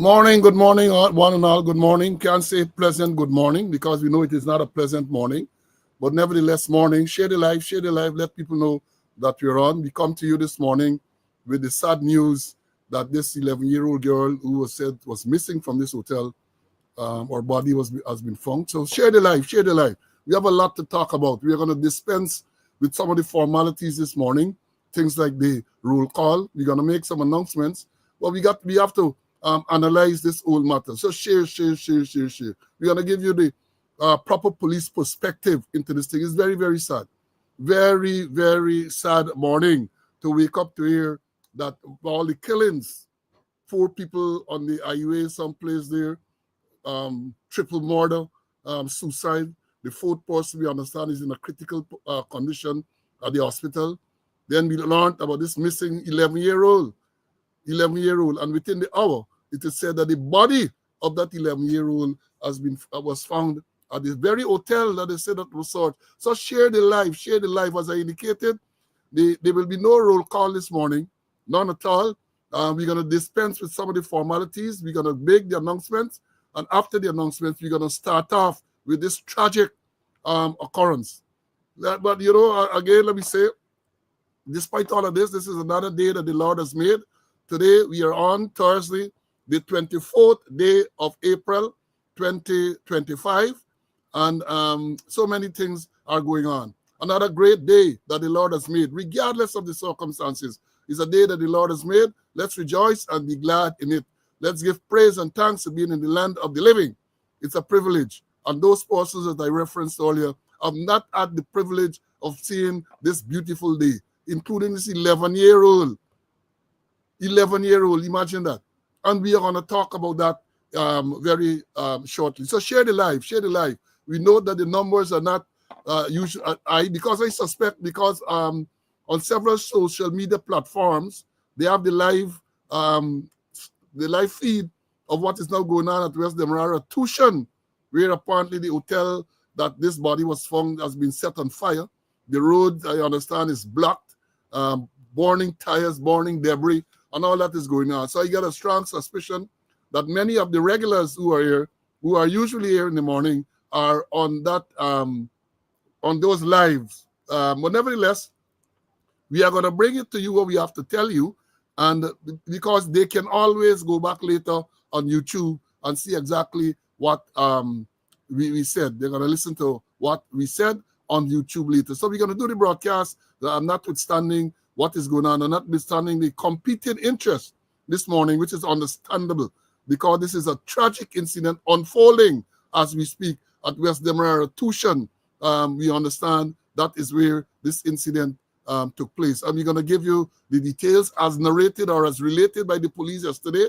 Morning, good morning, one and all. Good morning. Can't say pleasant good morning because we know it is not a pleasant morning, but nevertheless, morning. Share the life, share the life. Let people know that we're on. We come to you this morning with the sad news that this 11-year-old girl who was said was missing from this hotel, her body has been found. So share the life, share the life. We have a lot to talk about. We are going to dispense with some of the formalities this morning, things like the roll call. We're going to make some announcements. Well, we have to analyze this whole matter. So share. We're going to give you the proper police perspective into this thing. It's very, very sad. Very, very sad morning to wake up to hear that all the killings, 4 people on the highway, someplace there, triple murder, suicide. The 4th person we understand is in a critical condition at the hospital. Then we learned about this missing 11-year-old. And within the hour, it is said that the body of that 11-year-old was found at the very hotel that they said that was sought. So share the life. As I indicated, there will be no roll call this morning, none at all. We're going to dispense with some of the formalities. We're going to make the announcements, and after the announcements, we're going to start off with this tragic occurrence. But again, let me say, despite all of this is another day that the Lord has made. Today, we are on Thursday, the 24th day of April, 2025. And so many things are going on. Another great day that the Lord has made, regardless of the circumstances. It's a day that the Lord has made. Let's rejoice and be glad in it. Let's give praise and thanks for being in the land of the living. It's a privilege. And those persons that I referenced earlier have not had the privilege of seeing this beautiful day, including this 11-year-old. 11-year-old, imagine that. And we are going to talk about that very shortly. So share the life. We know that the numbers are not usually high because I suspect because on several social media platforms, they have the live feed of what is now going on at West Demerara Tushan, where apparently the hotel that this body was found has been set on fire. The road, I understand, is blocked, burning tires, burning debris, and all that is going on. So I get a strong suspicion that many of the regulars who are here, who are usually here in the morning, are on that on those lives. But nevertheless, we are going to bring it to you what we have to tell you, and because they can always go back later on YouTube and see exactly what we said. They're going to listen to what we said on YouTube later. So we're going to do the broadcast, notwithstanding what is going on, and notwithstanding the competing interest this morning, which is understandable, because this is a tragic incident unfolding as we speak at West Demerara Tushan. We understand that is where this incident took place. And we're going to give you the details as narrated or as related by the police yesterday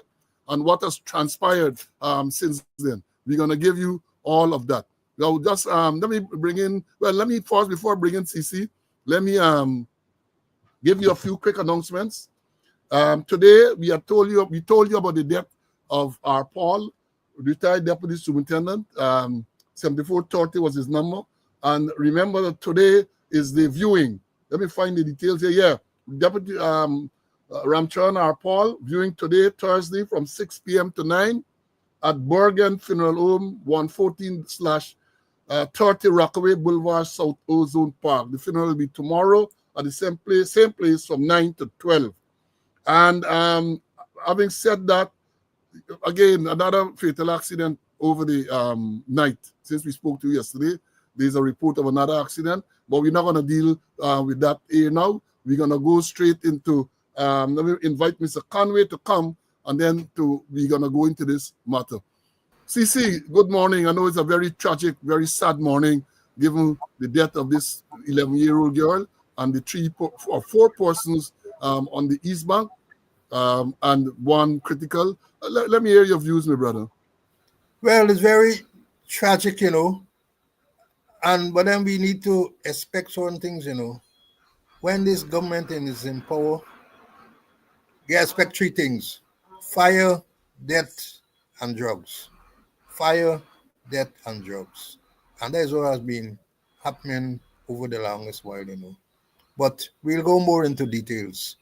and what has transpired since then. We're going to give you all of that. Now, just let me bring in, let me first, before bringing CC, let me give you a few quick announcements. Today, we told you about the death of our Paul, retired deputy superintendent. 7430 was his number. And remember that today is the viewing. Let me find the details here. Yeah, Deputy Ramcharan R. Paul viewing today, Thursday, from 6 p.m. to 9 at Bergen Funeral Home, 114/30 Rockaway Boulevard, South Ozone Park. The funeral will be tomorrow at the same place from 9 to 12. And having said that, again, another fatal accident over the night. Since we spoke to you yesterday, there's a report of another accident, but we're not going to deal with that here now. We're going to go straight into, let me invite Mr. Conway to come, and then we're going to go into this matter. CC, good morning. I know it's a very tragic, very sad morning, given the death of this 11-year-old girl and the 4 persons on the East Bank, and 1 critical. Let me hear your views, my brother. Well, it's very tragic, but then we need to expect certain things, When this government is in power, they expect 3 things: fire, death, and drugs. Fire, death, and drugs. And that is what has been happening over the longest while, But we'll go more into details.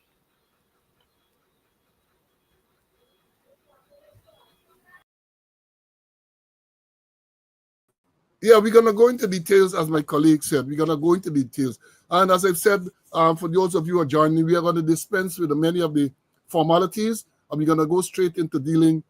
Yeah, we're going to go into details, as my colleague said. We're going to go into details. And as I've said, for those of you who are joining, we are going to dispense with many of the formalities, and we're going to go straight into dealing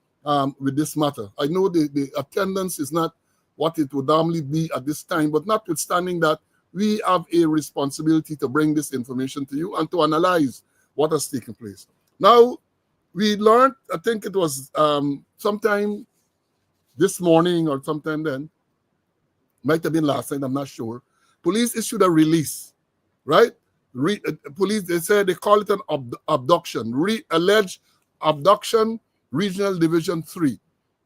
with this matter. I know the attendance is not what it would normally be at this time, but notwithstanding that, we have a responsibility to bring this information to you and to analyze what has taken place. Now, we learned, I think it was sometime this morning or sometime then, might have been last night, I'm not sure. Police issued a release, right? Police, they said they call it an abduction, alleged abduction, Regional Division 3.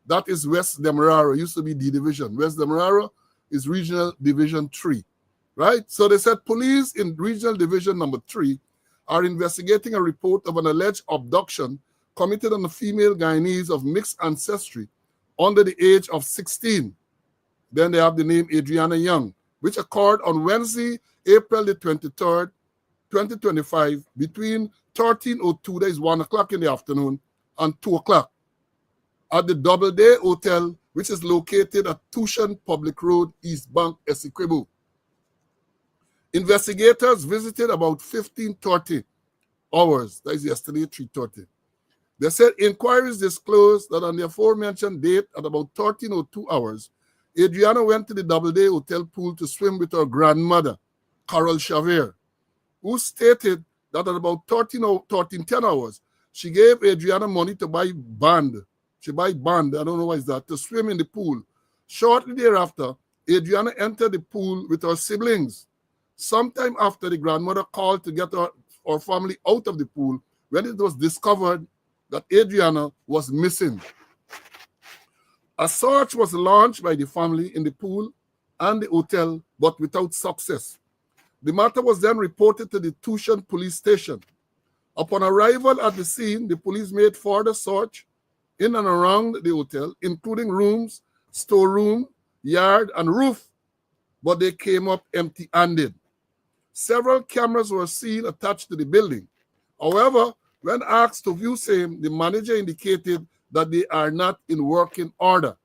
That is West Demerara, used to be D Division. West Demerara is Regional Division 3, right? So they said police in Regional Division number 3 are investigating a report of an alleged abduction committed on a female Guyanese of mixed ancestry under the age of 16. Then they have the name Adriana Young, which occurred on Wednesday, April the 23rd, 2025, between 13:02, that is 1 o'clock in the afternoon, and 2 o'clock at the Doubleday Hotel, which is located at Tushan Public Road, East Bank, Essequibo. Investigators visited about 15:30 hours, that is yesterday, 3:30. They said inquiries disclosed that on the aforementioned date at about 13:02 hours, Adriana went to the Doubleday Hotel pool to swim with her grandmother, Carol Chavert, who stated that at about 13:10 hours, she gave Adriana money to buy band. She buy band, I don't know why is that, to swim in the pool. Shortly thereafter, Adriana entered the pool with her siblings. Sometime after, the grandmother called to get her family out of the pool when it was discovered that Adriana was missing. A search was launched by the family in the pool and the hotel, but without success. The matter was then reported to the Tushan police station. Upon arrival at the scene, the police made further search in and around the hotel, including rooms, storeroom, yard, and roof, but they came up empty-handed. Several cameras were seen attached to the building. However, when asked to view same, the manager indicated that they are not in working order.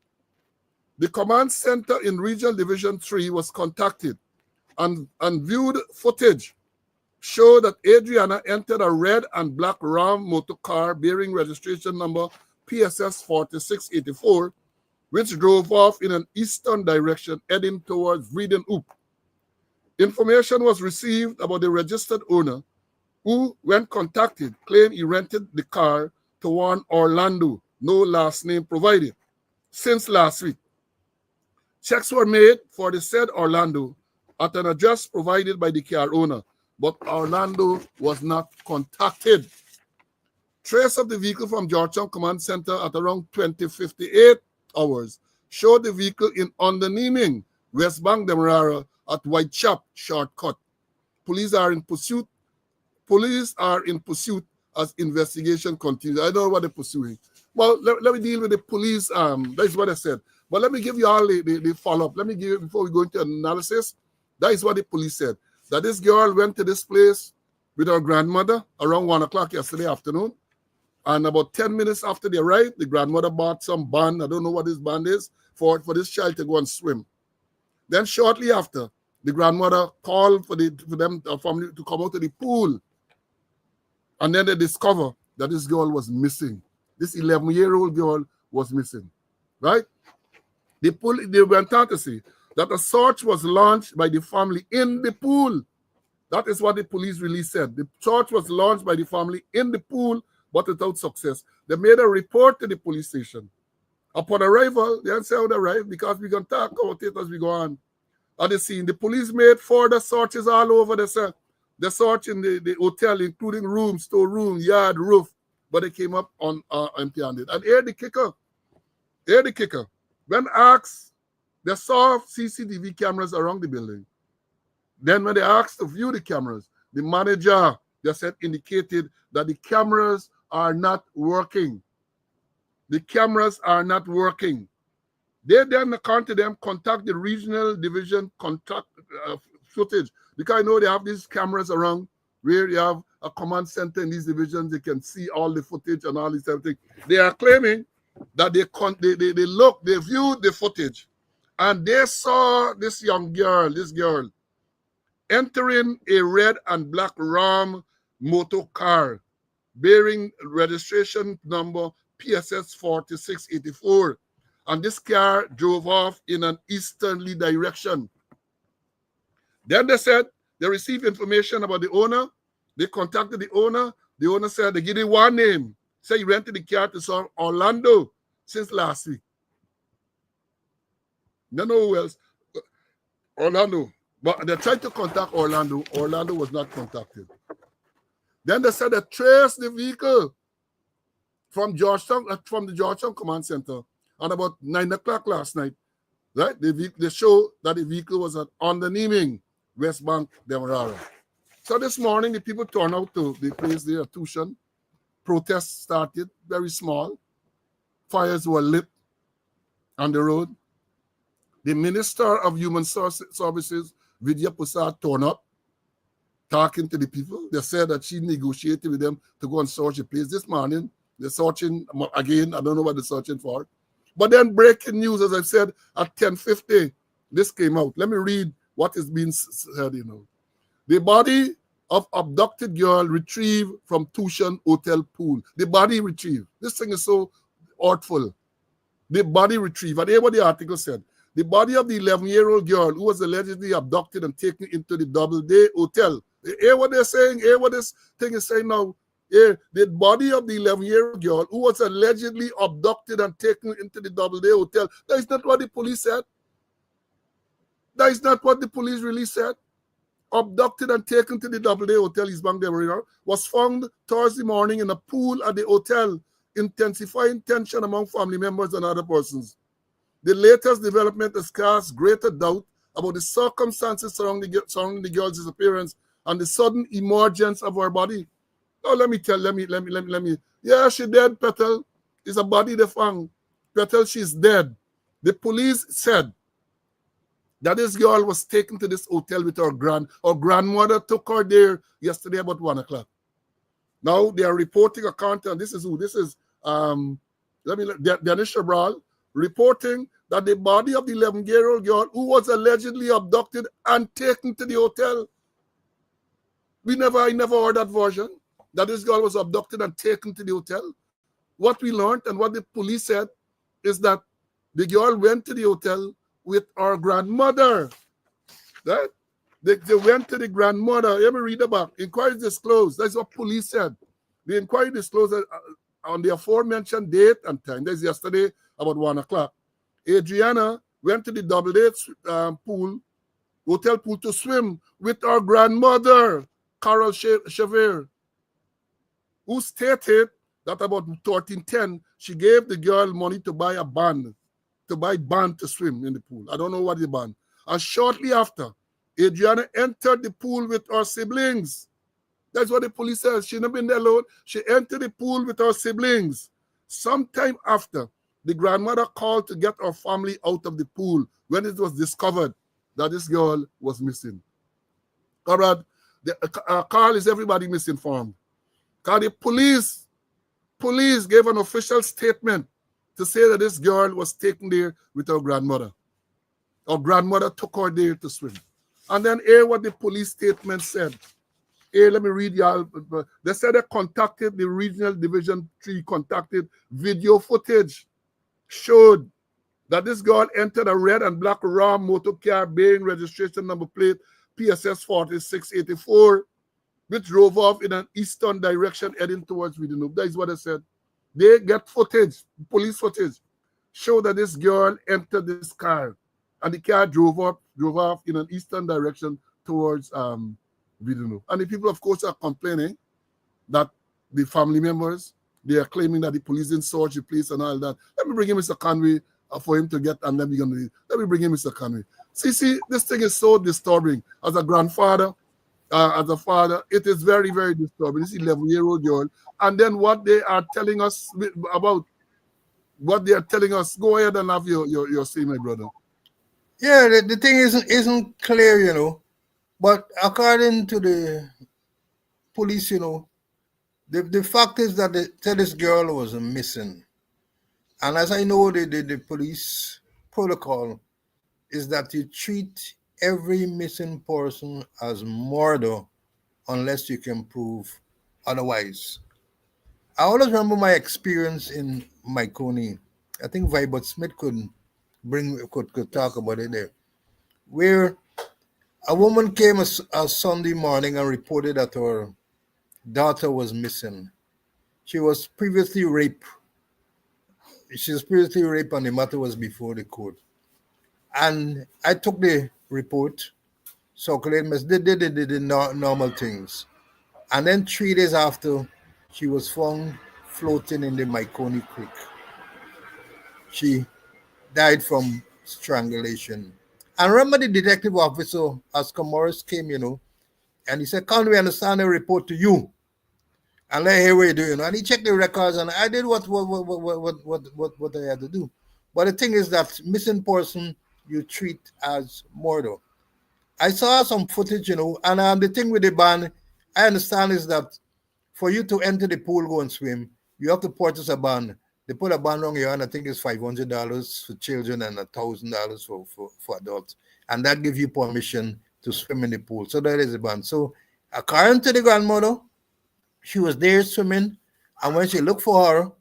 The command center in Regional Division 3 was contacted and viewed footage showed that Adriana entered a red and black Ram motor car bearing registration number PSS 4684, which drove off in an eastern direction heading towards Vreden Oop. Information was received about the registered owner, who, when contacted, claimed he rented the car to one Orlando, no last name provided, since last week. Checks were made for the said Orlando at an address provided by the car owner, but Orlando was not contacted. Trace of the vehicle from Georgetown Command Center at around 20:58 hours showed the vehicle in Underneaming, West Bank, Demerara, at Whitechap shortcut. Police are in pursuit as investigation continues. I don't know what they're pursuing. Well, let me deal with the police. That's what I said. But let me give you all the follow-up. Let me give you, before we go into analysis, that is what the police said. That this girl went to this place with her grandmother around 1 o'clock yesterday afternoon. And about 10 minutes after they arrived, the grandmother bought some band, I don't know what this band is, for this child to go and swim. Then shortly after, the grandmother called for them family to come out to the pool. And then they discover that this girl was missing. This 11-year-old girl was missing, right? They went on to say that a search was launched by the family in the pool. That is what the police release said. The search was launched by the family in the pool, but without success. They made a report to the police station. Upon arrival, they didn't say how they arrived because we can talk about it as we go on. At the scene, the police made further searches all over the search in the hotel, including room, storeroom, yard, roof, but they came up on empty-handed. And here the kicker. When asked, they saw CCTV cameras around the building. Then when they asked to view the cameras, the manager just indicated that the cameras are not working. The cameras are not working. They then, according to them, contact the regional division footage, because I know they have these cameras around where you have a command center in these divisions. They can see all the footage and all this everything. They are claiming that they viewed the footage And they saw this girl, entering a red and black Ram motor car bearing registration number PSS 4684. And this car drove off in an easterly direction. Then they said they received information about the owner. They contacted the owner. The owner said they give you one name. Say he rented the car to Orlando since last week. No, know who else. Orlando. But they tried to contact Orlando. Orlando was not contacted. Then they said they traced the vehicle from Georgetown, from the Georgetown Command Center, at about 9 o'clock last night. Right? They show that the vehicle was on the Niming, West Bank, Demerara. So this morning, the people turned out to the place there, Tushan. Protests started, very small. Fires were lit on the road. The Minister of Human Services, Vidya Prasad, turned up, talking to the people. They said that she negotiated with them to go and search the place. This morning, they're searching again. I don't know what they're searching for. But then breaking news, as I said, at 10:50, this came out. Let me read what is being said, The body of abducted girl retrieved from Tushan Hotel pool. The body retrieved. This thing is so artful. The body retrieved. And hear what the article said. The body of the 11-year-old girl who was allegedly abducted and taken into the Doubleday Hotel. Hear what they're saying? Hear what this thing is saying now? Hear the body of the 11-year-old girl who was allegedly abducted and taken into the Doubleday Hotel. That is not what the police said. That is not what the police really said. Abducted and taken to the Doubleday Hotel, East Bank, Demerara, was found Thursday morning in a pool at the hotel, intensifying tension among family members and other persons. The latest development has cast greater doubt about the circumstances surrounding the girl's disappearance and the sudden emergence of her body. Oh, let me. Yeah, she dead, Petal. It's a body they found. Petal, she's dead. The police said that this girl was taken to this hotel with her grandmother took her there yesterday about 1 o'clock. Now they are reporting a content. This is who? This is Dennis Shabral reporting that the body of the 11-year-old girl who was allegedly abducted and taken to the hotel. I never heard that version, that this girl was abducted and taken to the hotel. What we learned and what the police said is that the girl went to the hotel with her grandmother. Right? They went to the grandmother. Let me read about. Inquiry disclosed. That's what police said. The inquiry disclosed on the aforementioned date and time. That's yesterday about 1 o'clock. Adriana went to the Doubleday hotel pool to swim with her grandmother, Carol Chever, who stated that about 13:10 she gave the girl money to buy a band, to swim in the pool. I don't know what the band. And shortly after, Adriana entered the pool with her siblings. That's what the police says. She never been there alone. She entered the pool with her siblings. Sometime after, the grandmother called to get her family out of the pool when it was discovered that this girl was missing. Comrade, Carl, is everybody misinformed? Because the police gave an official statement to say that this girl was taken there with her grandmother. Her grandmother took her there to swim. And then hear what the police statement said. Here, let me read y'all. They said they contacted the Regional Division 3, contacted video footage, showed that this girl entered a red and black Ram motor car bearing registration number plate PSS 4684, which drove off in an eastern direction heading towards Widinoop. That is what they said. They get footage, police footage, show that this girl entered this car and the car drove off in an eastern direction towards Widinoop. And the people, of course, are complaining that the family members, they are claiming that the police didn't search the place and all that. Let me bring in Mr. Conway for him to get, and let me bring in Mr. Conway. See, this thing is so disturbing. As a grandfather, as a father, it is very, very disturbing. This 11-year-old girl. And then what they are telling us about, what they are telling us, go ahead and have your say, my brother. Yeah, the thing isn't clear, But according to the police, the fact is that they said this girl was missing. And as I know the police protocol, is that you treat every missing person as murder unless you can prove otherwise. I always remember my experience in Myconi. I think Vibert Smith could talk about it there, where a woman came a Sunday morning and reported that her daughter was missing. She was previously raped. She was previously raped, and the matter was before the court. And I took the report, circulated, did the normal things. And then 3 days after, she was found floating in the Myconi Creek. She died from strangulation. And remember the detective officer, Oscar Morris, came, and he said, "Can't we understand the report to you? And let hear what you do, And he checked the records, and I did what I had to do. But the thing is that missing person you treat as murder. I saw some footage, and the thing with the ban, I understand is that for you to enter the pool, go and swim, you have to purchase a band. They put a band on your hand. I think it's $500 for children and $1,000 for adults, and that gives you permission to swim in the pool. So that is a band. So according to the grandmother, she was there swimming, and when she looked for her,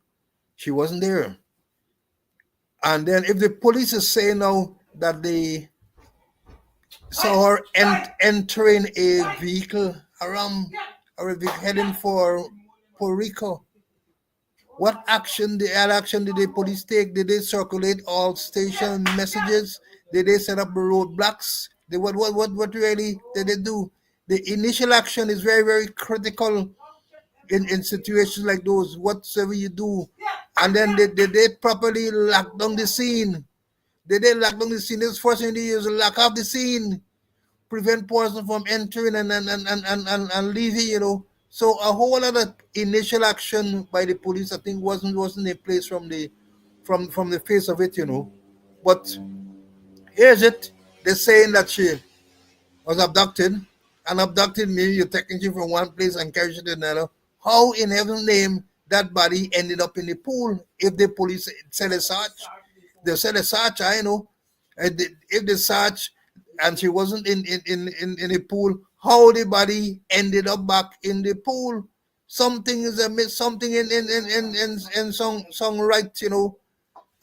she wasn't there. And then if the police is saying now that they saw her entering a vehicle around or heading for Puerto Rico, what action did the police take? Did they circulate all station messages? Did they set up roadblocks? What really did they do? The initial action is very, very critical in situations like those, whatsoever you do. And then did they properly lock down the scene? Did they lock down the scene? This first thing they use is lock off the scene, prevent person from entering and leaving, So a whole lot of initial action by the police, I think, wasn't in place from the face of it. But here's it. They're saying that she was abducted, and abducted means you're taking you from one place and carrying you to another. How in heaven's name that body ended up in the pool? If the police said a search, they said a search, I know. And if they search and she wasn't in the pool, how the body ended up back in the pool? Something is amiss, something in some right,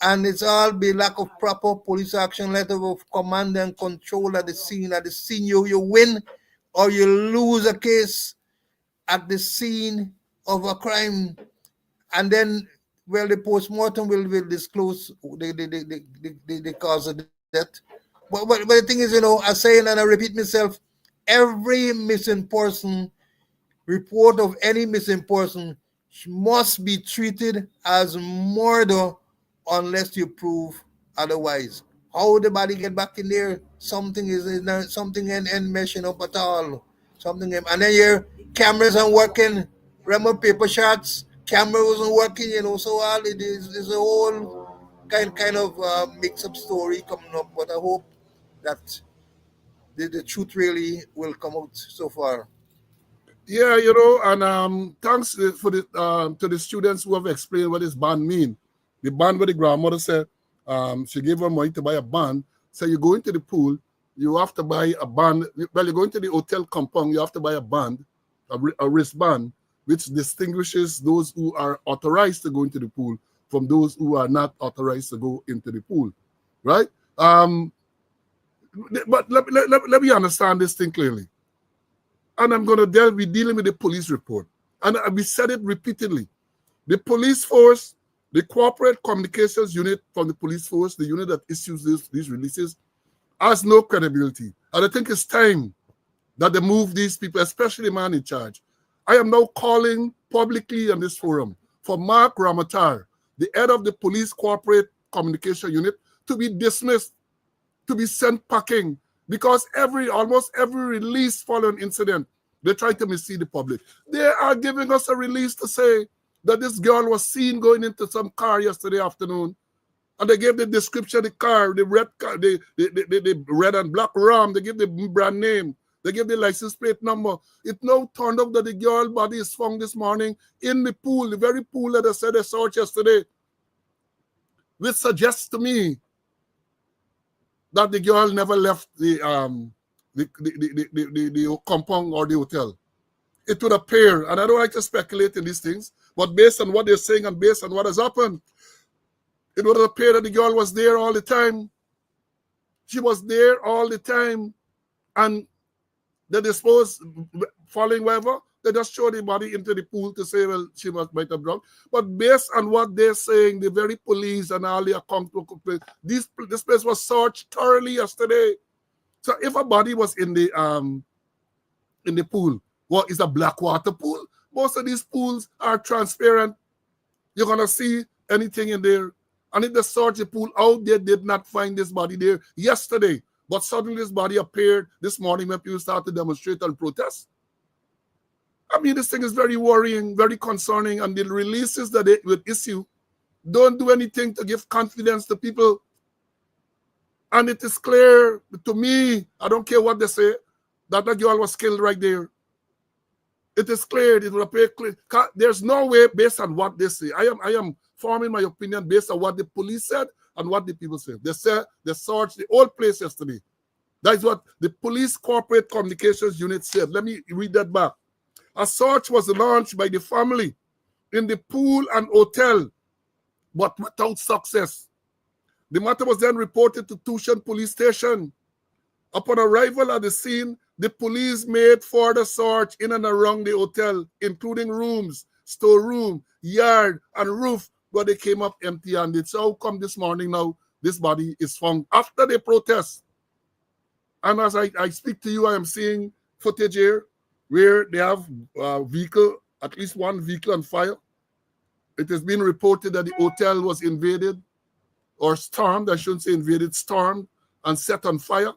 and it's all be lack of proper police action, letter of command and control at the scene. At the scene, you win or you lose a case at the scene of a crime, and then, well, the post-mortem will disclose the cause of death. But the thing is, I say and I repeat myself, every missing person report of any missing person must be treated as murder unless you prove otherwise. How the body get back in there? Something is there, something ain't meshing up at all. And then your cameras aren't working. Remember paper shots? Camera wasn't working, So all it is a whole kind of mix-up story coming up. But I hope that the truth really will come out so far. Yeah, and thanks for the to the students who have explained what this band mean. The band where the grandmother said she gave her money to buy a band. So you go into the pool, you have to buy a band. Well, you go into the hotel compound, you have to buy a band, a wristband, which distinguishes those who are authorized to go into the pool from those who are not authorized to go into the pool, right? But let me understand this thing clearly. And I'm going to be dealing with the police report. And we said it repeatedly. The police force, the corporate communications unit from the police force, the unit that issues these releases, has no credibility. And I think it's time that they move these people, especially the man in charge. I am now calling publicly on this forum for Mark Ramatar, the head of the police corporate communication unit, to be dismissed, to be sent packing, because almost every release following incident, they try to mislead the public. They are giving us a release to say that this girl was seen going into some car yesterday afternoon, and they gave the description of the car, the red car, the red and black Ram. They gave the brand name. They gave the license plate number. It now turned up that the girl body is found this morning in the pool, the very pool that I said I saw it yesterday, which suggests to me that the girl never left the compound or the hotel. It would appear, and I don't like to speculate in these things, but based on what they're saying and based on what has happened, it would appear that the girl was there all the time. She was there all the time, and they dispose, following whatever, they just throw the body into the pool to say, well, she might have drunk. But based on what they're saying, the very police and all the account, this place was searched thoroughly yesterday. So if a body was in the pool, what is a black water pool? Most of these pools are transparent. You're gonna see anything in there. And if they search the pool out, they did not find this body there yesterday. But suddenly this body appeared this morning when people started to demonstrate and protest. I mean, this thing is very worrying, very concerning, and the releases that they would issue don't do anything to give confidence to people. And it is clear to me, I don't care what they say, that the girl was killed right there. It is clear, it will appear clear. There's no way based on what they say. I am forming my opinion based on what the police said and what the people said. They said they searched the whole place yesterday. That is what the police corporate communications unit said. Let me read that back. A search was launched by the family in the pool and hotel, but without success. The matter was then reported to Tushan police station. Upon arrival at the scene, the police made further search in and around the hotel, including rooms, storeroom, yard, and roof, but they came up empty-handed. So how come this morning now, this body is found after the protest? And as I speak to you, I am seeing footage here where they have a vehicle, at least one vehicle on fire. It has been reported that the hotel was invaded or stormed, I shouldn't say invaded, stormed and set on fire.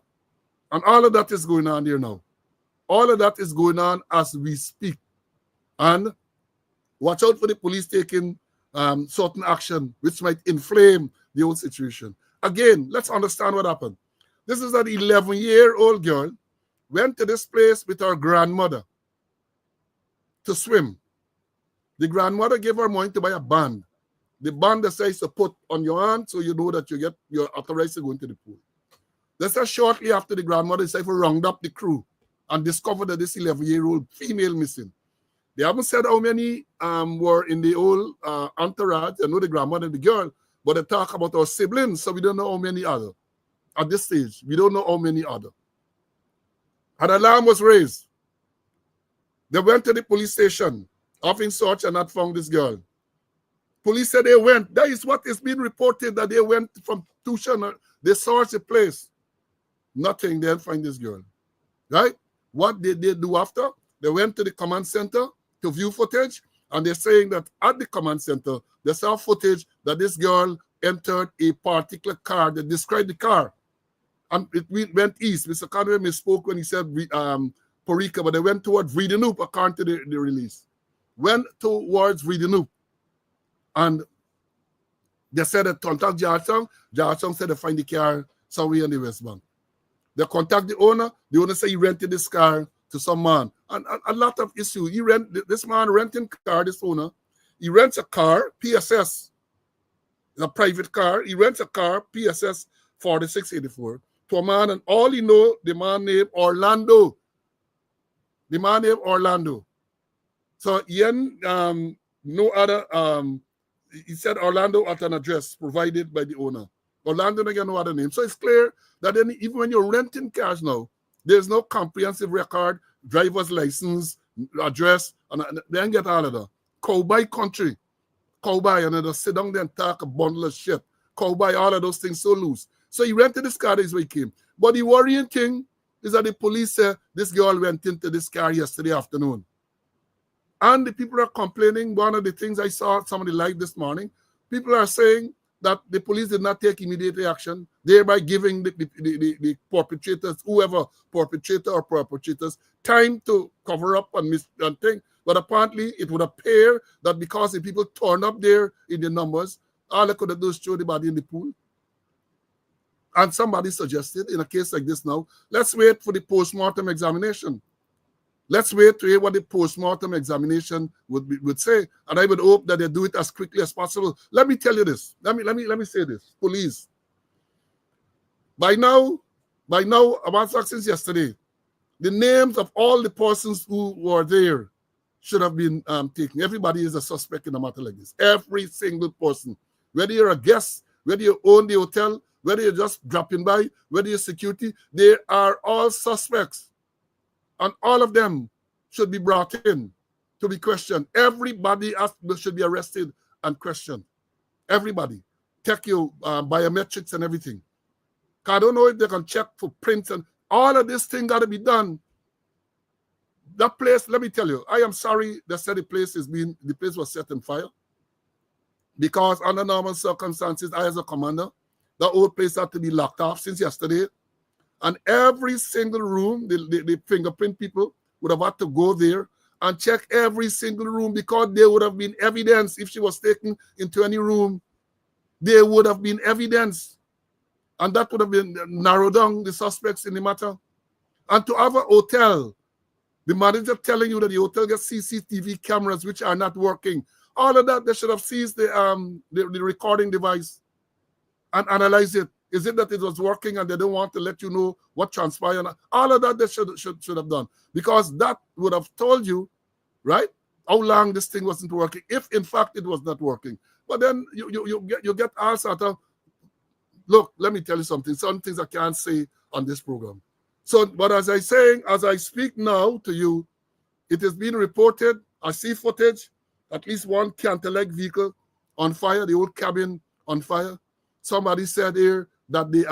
And all of that is going on there now. All of that is going on as we speak. And watch out for the police taking certain action which might inflame the whole situation. Again, let's understand what happened. This is an 11-year-old girl went to this place with her grandmother to swim. The grandmother gave her money to buy a band. The band that says to put on your hand so you know that you're authorized to go into the pool. That's shortly after the grandmother decided to round up the crew and discovered that this 11-year-old female missing. They haven't said how many were in the old entourage. I know the grandmother and the girl, but they talk about our siblings, so we don't know how many other. At this stage, we don't know how many other. An alarm was raised. They went to the police station, offering search and not found this girl. Police said they went. That is what is being reported, that they went from Tushan. They searched the place. Nothing, they didn't find this girl. Right? What did they do after? They went to the command center to view footage, and they're saying that at the command center, they saw footage that this girl entered a particular car. They described the car. And it went east. Mr. Conway misspoke when he said Porica, but they went towards Vredenhoop, according to the release. Went towards Vredenhoop. And they said that contact Georgetown. Georgetown said they find the car somewhere in the West Bank. They contact the owner. The owner said he rented this car to some man. And a lot of issues. This man renting car, this owner, he rents a car, PSS, a private car. He rents a car, PSS 4684, to a man, and all he know, the man named Orlando. The man named Orlando. So no other, he said Orlando at an address provided by the owner. Orlando don't get no other name. So it's clear that even when you're renting cars now, there's no comprehensive record, driver's license, address, and they ain't get all of that. Cowboy country. Cowboy, and they just sit down there and talk a bundle of shit. Cowboy, all of those things so loose. So he rented this car, this way he came. But the worrying thing is that the police said this girl went into this car yesterday afternoon. And the people are complaining. One of the things I saw somebody live this morning, people are saying that the police did not take immediate action, thereby giving the perpetrators, whoever perpetrator or perpetrators, time to cover up and think. But apparently, it would appear that because the people turned up there in the numbers, all they could do is throw the body in the pool. And somebody suggested, in a case like this now, let's wait for the post-mortem examination. Let's wait to hear what the post-mortem examination would say. And I would hope that they do it as quickly as possible. Let me tell you this. Let me say this. Police. By now, about since yesterday, the names of all the persons who were there should have been taken. Everybody is a suspect in a matter like this. Every single person, whether you're a guest, whether you own the hotel, whether you're just dropping by, whether you're security, they are all suspects. And all of them should be brought in to be questioned. Everybody should be arrested and questioned. Everybody. Check your biometrics and everything. I don't know if they can check for prints and all of this thing got to be done. That place, let me tell you, I am sorry they said the place was set on fire. Because under normal circumstances, I as a commander, the whole place had to be locked off since yesterday. And every single room, the fingerprint people would have had to go there and check every single room because there would have been evidence if she was taken into any room. There would have been evidence. And that would have been narrowed down the suspects in the matter. And to have a hotel, the manager telling you that the hotel gets CCTV cameras which are not working. All of that, they should have seized the recording device and analyze it. Is it that it was working and they don't want to let you know what transpired? All of that they should have done. Because that would have told you, right, how long this thing wasn't working, if in fact it was not working. But then you get all sort of, look, let me tell you something. Some things I can't say on this program. So, but as I speak now to you, it has been reported, I see footage, at least one Canterleg vehicle on fire, the old cabin on fire. Somebody said here that the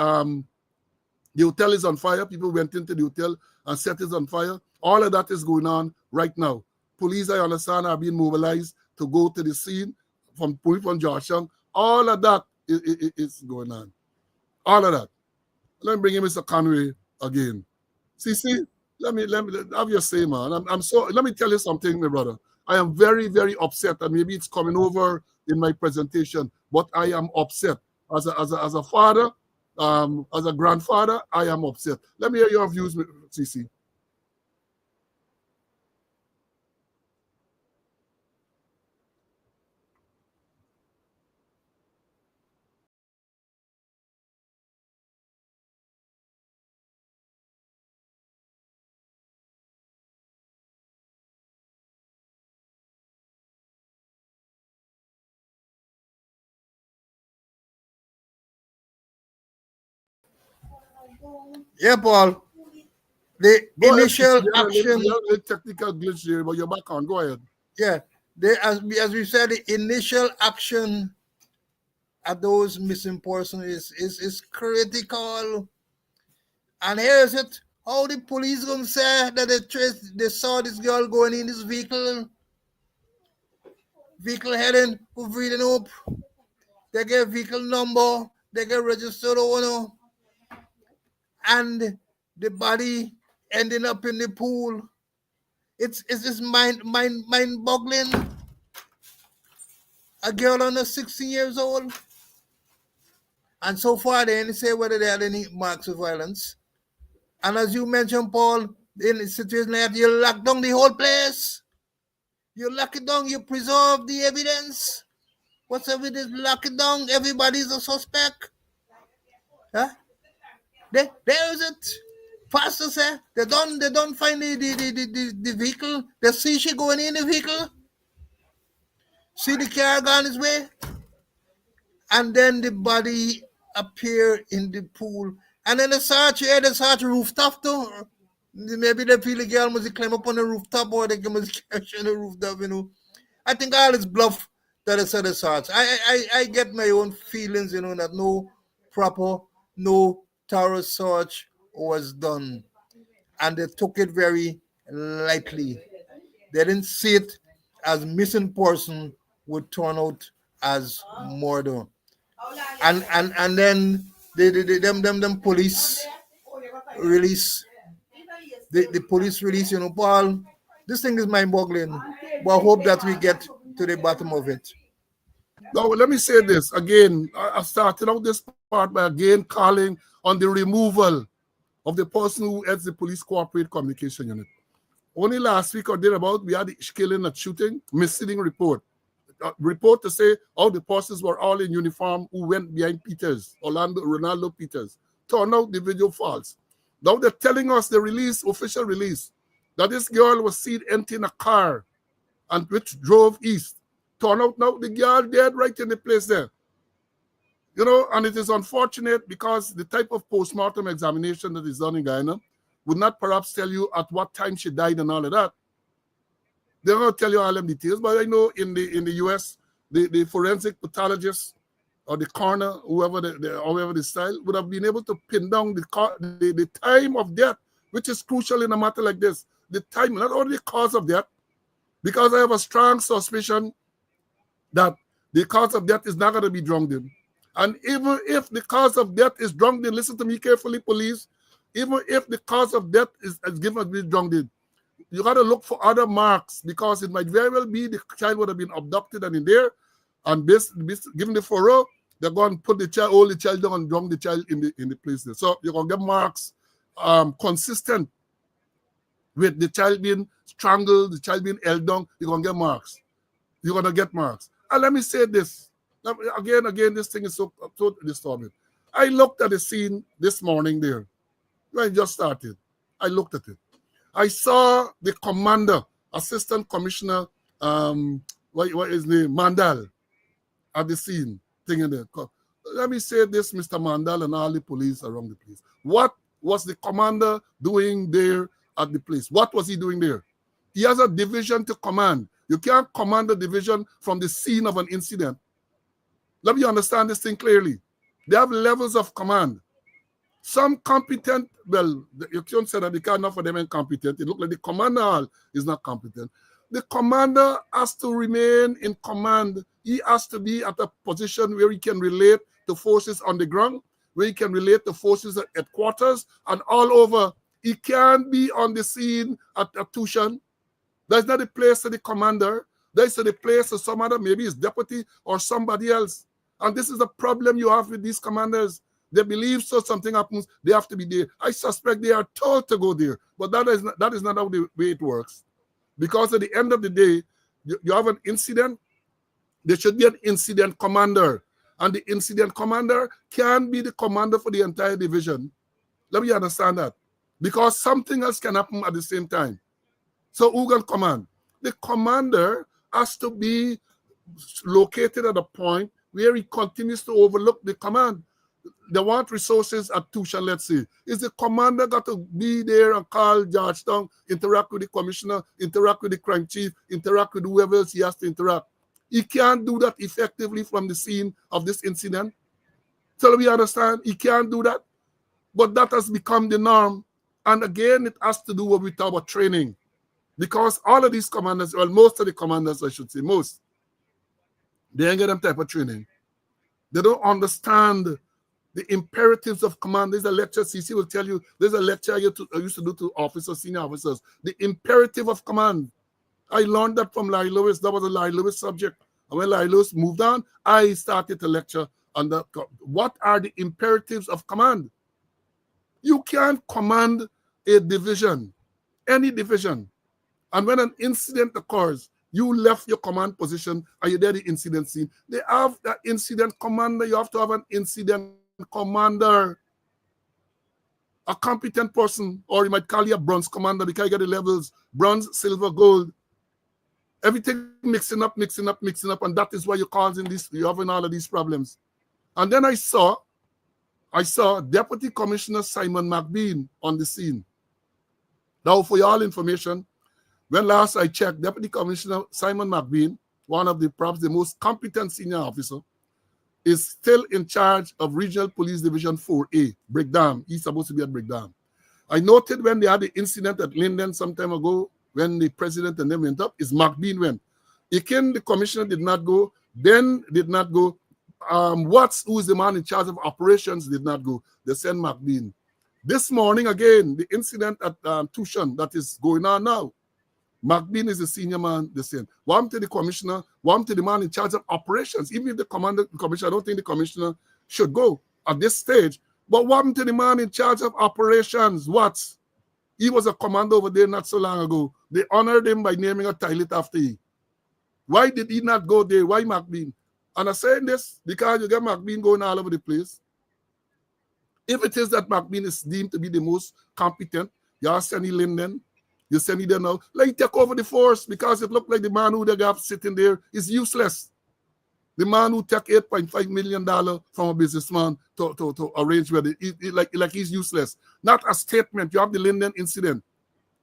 hotel is on fire. People went into the hotel and set it on fire. All of that is going on right now. Police, I understand, are being mobilized to go to the scene from Georgetown. All of that is going on. All of that. Let me bring in Mr. Conway again. See, let me have your say, man. I'm so, let me tell you something, my brother. I am very, very upset, and maybe it's coming over in my presentation, but I am upset. As a father, as a grandfather, I am upset. Let me hear your views, CC. Yeah, Paul. The Go ahead, initial CC. action. You have a technical glitch here, but you're back on. Go ahead. Yeah, as we said, the initial action at those missing persons is critical. And here's it: how the police gonna say that they saw this girl going in this vehicle heading with reading up. They get vehicle number, they get registered owner, and the body ending up in the pool. It's mind boggling. A girl under 16 years old. And so far they didn't say whether they had any marks of violence. And as you mentioned, Paul, in a situation like that, you lock down the whole place. You lock it down, you preserve the evidence. What's evidence? Lock it down, everybody's a suspect. Huh? There is it. Pastor said they don't find the vehicle. They see she going in the vehicle. See the car gone his way. And then the body appear in the pool. And then the search rooftop too. Maybe they feel the girl must climb up on the rooftop or they must catch on the rooftop, you know. I think all is bluff that it's the search. I get my own feelings, you know, that no thorough search was done. And they took it very lightly. They didn't see it as missing person would turn out as murder. And then them police release the police release, you know, Paul. This thing is mind boggling. But I hope that we get to the bottom of it. Now, let me say this again. I started out this part by again calling on the removal of the person who heads the police corporate communication unit. Only last week or thereabout, we had the killing and shooting, missing report. Report to say all the persons were all in uniform who went behind Peters, Ronaldo Peters. turned out the video false. Now they're telling us the release, official release, that this girl was seen emptying a car and which drove east. Turned out now the girl dead right in the place there. You know, and it is unfortunate because the type of postmortem examination that is done in Guyana would not perhaps tell you at what time she died and all of that. They're going to tell you all them details, but I know in the US, the forensic pathologist or the coroner, however the style, would have been able to pin down the time of death, which is crucial in a matter like this. The time, not only the cause of death, because I have a strong suspicion that the cause of death is not going to be drowned in. And even if the cause of death is drowned in, listen to me carefully, police, even if the cause of death is given to be drowned in, you got to look for other marks because it might very well be the child would have been abducted and in there, and given the furrow, they're going to put the child, hold the child down and drown the child in the place there. So you're going to get marks consistent with the child being strangled, the child being held down. You're going to get marks. You're going to get marks. And let me say this. Again, this thing is so disturbing. I looked at the scene this morning there. When I just started, I looked at it. I saw the commander, Assistant Commissioner, what is his name, Mandal, at the scene. Thing in there. Let me say this, Mr. Mandal and all the police around the place. What was the commander doing there at the place? What was he doing there? He has a division to command. You can't command a division from the scene of an incident. Let me understand this thing clearly. They have levels of command. Some competent, well, you can't say that they can't, not for them incompetent. It looks like the commander is not competent. The commander has to remain in command. He has to be at a position where he can relate to forces on the ground, where he can relate to forces at headquarters and all over. He can't be on the scene at Tushan. That's not the place of the commander. That's the place of some other, maybe his deputy or somebody else. And this is the problem you have with these commanders. They believe so something happens, they have to be there. I suspect they are told to go there, but that is not how the way it works. Because at the end of the day, you have an incident, there should be an incident commander. And the incident commander can be the commander for the entire division. Let me understand that. Because something else can happen at the same time. So who can command? The commander has to be located at a point where he continues to overlook the command. They want resources at Tushan, let's say. Is the commander got to be there and call Georgetown, interact with the commissioner, interact with the crime chief, interact with whoever else he has to interact? He can't do that effectively from the scene of this incident. So we understand he can't do that. But that has become the norm. And again, it has to do with our training. Because all of these commanders, well, most of the commanders, I should say, most, they ain't get them type of training. They don't understand the imperatives of command. There's a lecture, CC will tell you, there's a lecture I used to do to officers, senior officers, the imperative of command. I learned that from Larry Lewis. That was a Larry Lewis subject. And when Larry Lewis moved on, I started to lecture on that. What are the imperatives of command? You can't command a division, any division. And when an incident occurs, you left your command position and you're there the incident scene. They have that incident commander. You have to have an incident commander, a competent person, or you might call you a bronze commander because you get the levels, bronze, silver, gold. Everything mixing up, and that is why you're causing this, you're having all of these problems. And then I saw Deputy Commissioner Simon McBean on the scene. Now, for your all information, when last I checked, Deputy Commissioner Simon McBean, one of perhaps the most competent senior officer, is still in charge of Regional Police Division 4A, Brickdam. He's supposed to be at Brickdam. I noted when they had the incident at Linden some time ago, when the president and them went up, is McBean went. Again, the commissioner did not go. Ben did not go. Watts, who is the man in charge of operations, did not go. They sent McBean. This morning, again, the incident at Tushan that is going on now, McBean is the senior man, they sent. One to the commissioner, one to the man in charge of operations. Even if the commissioner, I don't think the commissioner should go at this stage. But one to the man in charge of operations, Watts. He was a commander over there not so long ago. They honored him by naming a toilet after him. Why did he not go there? Why McBean? And I'm saying this because you get McBean going all over the place. If it is that McBean is deemed to be the most competent, you ask Senny Linden, you send it there now, let him take over the force, because it looked like the man who they got sitting there is useless. The man who took $8.5 million from a businessman to arrange with it, like he's useless. Not a statement. You have the Linden incident.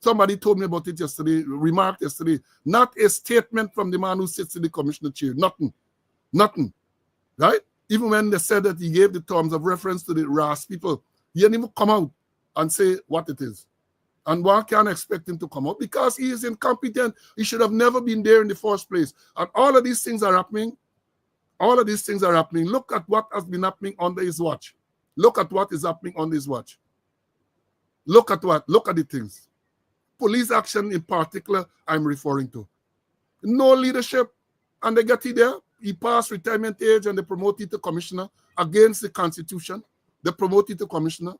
Somebody told me about it yesterday, remarked yesterday. Not a statement from the man who sits in the commissioner chair. Nothing. Nothing. Right? Even when they said that he gave the terms of reference to the RAS people, he didn't even come out and say what it is. And one can't expect him to come out because he is incompetent. He should have never been there in the first place. And all of these things are happening. All of these things are happening. Look at what has been happening under his watch. Look at what is happening on his watch. Look at what? Look at the things. Police action in particular, I'm referring to. No leadership. And they get it there. He passed retirement age and they promote it to commissioner against the constitution. They promote it to commissioner.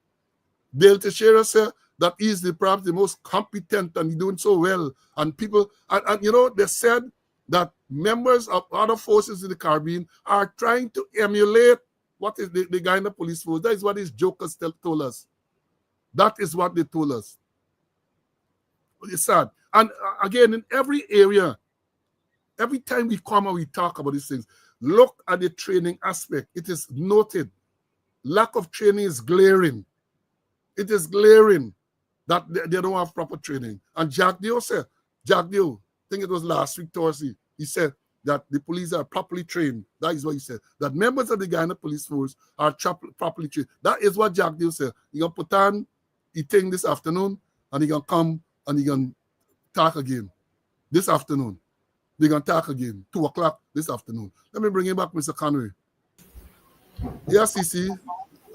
Dale Teixeira said that he's perhaps the most competent and he's doing so well. And people, and you know, they said that members of other forces in the Caribbean are trying to emulate what is the guy in the police force. That is what these jokers told us. That is what they told us. It's sad. And again, in every area, every time we come and we talk about these things, look at the training aspect. It is noted. Lack of training is glaring. It is glaring that they don't have proper training. And Jack Dio said, Jack Dio, I think it was last week, Thursday, he said that the police are properly trained. That is what he said. That members of the Guyana police force are properly trained. That is what Jack Dio said. He going to put on he thing this afternoon and he going to come and he going to talk again this afternoon. They're going to talk again, 2 o'clock this afternoon. Let me bring you back, Mr. Conway. Yes, CC.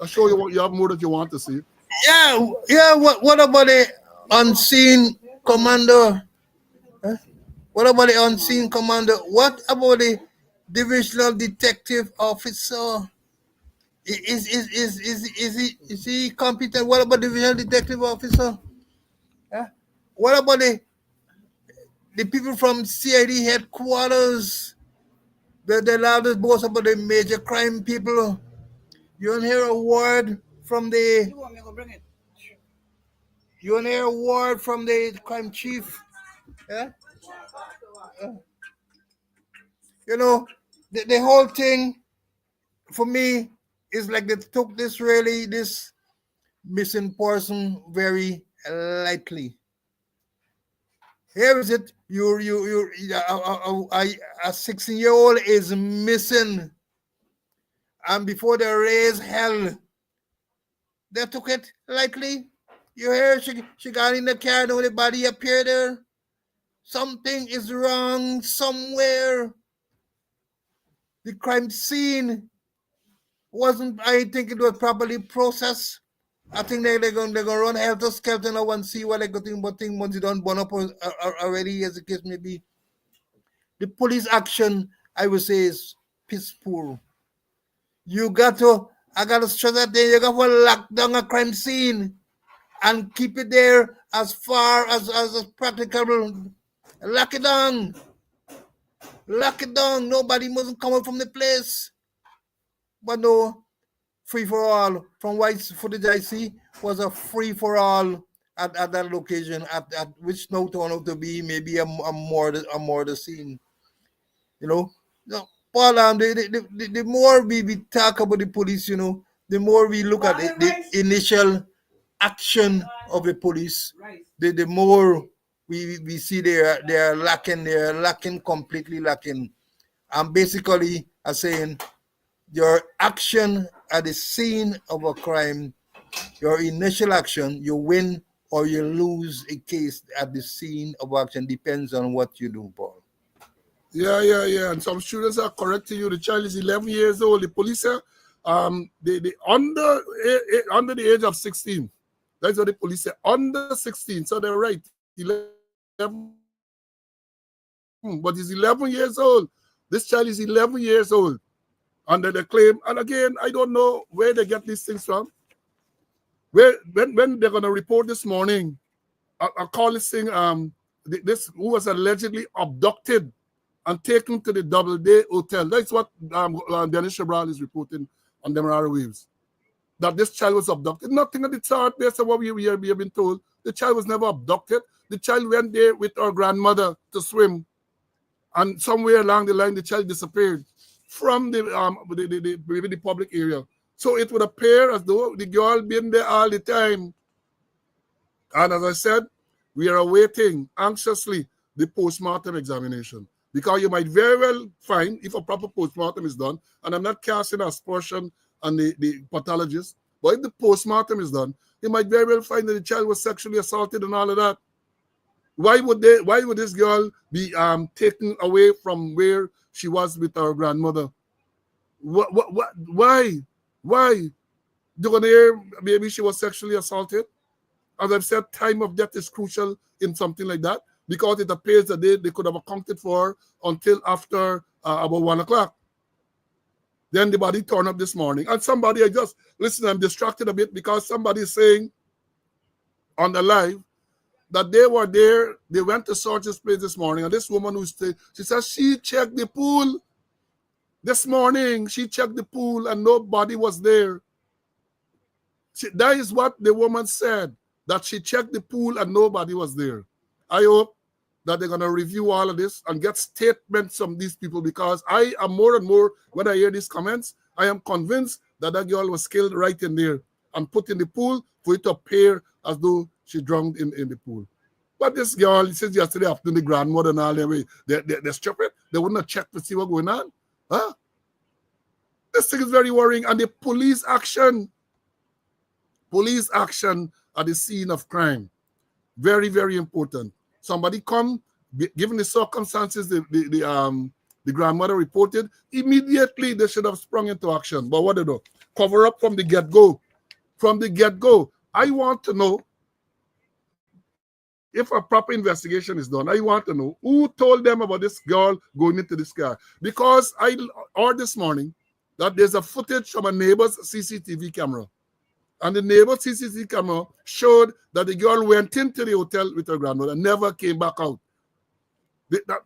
I'll show you what you have more that you want to see. Yeah. What about the unseen commander? Huh? What about the unseen commander? What about the divisional detective officer? Is he competent? What about divisional detective officer? Huh? What about the people from CID headquarters? The loudest boast about the major crime people. You don't hear a word from the. You don't hear a word from the crime chief. Yeah? You know, the whole thing for me is like they took this missing person very lightly. Here is it. A 16-year-old is missing, and before they raise hell, they took it lightly. You hear she got in the car, and the body appeared there. Something is wrong somewhere. The crime scene wasn't. I think it was properly processed. I think they're gonna run helter skelter now and see what they got thing, but thing once you don't burn up already, as the case may be. The police action, I would say, is piss poor. I gotta stress that there, you got to lock down a crime scene and keep it there as far as practicable. Lock it down. Lock it down. Nobody mustn't come out from the place. But no, free for all. From what footage I see, was a free for all at that location, at which now turned out to be maybe a murder scene. You know, no, Paul, the more we talk about the police, you know, the more we look at the initial action of the police, the more we see they are lacking, completely lacking. And basically are saying your action at the scene of a crime, your initial action, you win or you lose a case at the scene of action, depends on what you do, Paul. Yeah. And some students are correcting you. The child is 11 years old. The police say they under the age of 16. That's what the police say. Under 16. So they're right. 11. But he's 11 years old. This child is 11 years old. Under the claim. And again, I don't know where they get these things from. When they're going to report this morning, I call this thing, this who was allegedly abducted and taken to the Doubleday Hotel. That's what Dennis Shabral is reporting on the Demerara Waves. that this child was abducted. Nothing at the start based on what we have been told. The child was never abducted. The child went there with her grandmother to swim. And somewhere along the line, the child disappeared from the public area. So it would appear as though the girl been there all the time. And as I said, we are awaiting anxiously the postmortem examination. Because you might very well find, if a proper postmortem is done, and I'm not casting aspersion on the pathologist, but if the postmortem is done, you might very well find that the child was sexually assaulted and all of that. Why would this girl be taken away from where she was with her grandmother? Why? You're gonna hear maybe she was sexually assaulted? As I've said, time of death is crucial in something like that because it appears that they could have accounted for until after about 1 o'clock. Then the body turned up this morning. And somebody, I'm distracted a bit because somebody is saying on the live that they were there, they went to Sergeant's place this morning, and this woman she says she checked the pool this morning. She checked the pool and nobody was there. That is what the woman said, that she checked the pool and nobody was there. I hope that they're going to review all of this and get statements from these people, because I am more and more, when I hear these comments, I am convinced that that girl was killed right in there and put in the pool for it to appear as though she drowned in the pool. But this girl, since yesterday afternoon, the grandmother and all that, they're stupid. They wouldn't have checked to see what's going on. Huh? This thing is very worrying. And the police action at the scene of crime, very, very important. Somebody come, given the circumstances the grandmother reported, immediately they should have sprung into action. But what they do? Cover up from the get-go. From the get-go. I want to know, if a proper investigation is done, I want to know who told them about this girl going into this car. Because I heard this morning that there's a footage from a neighbor's CCTV camera. And the neighbor's CCTV camera showed that the girl went into the hotel with her grandmother and never came back out.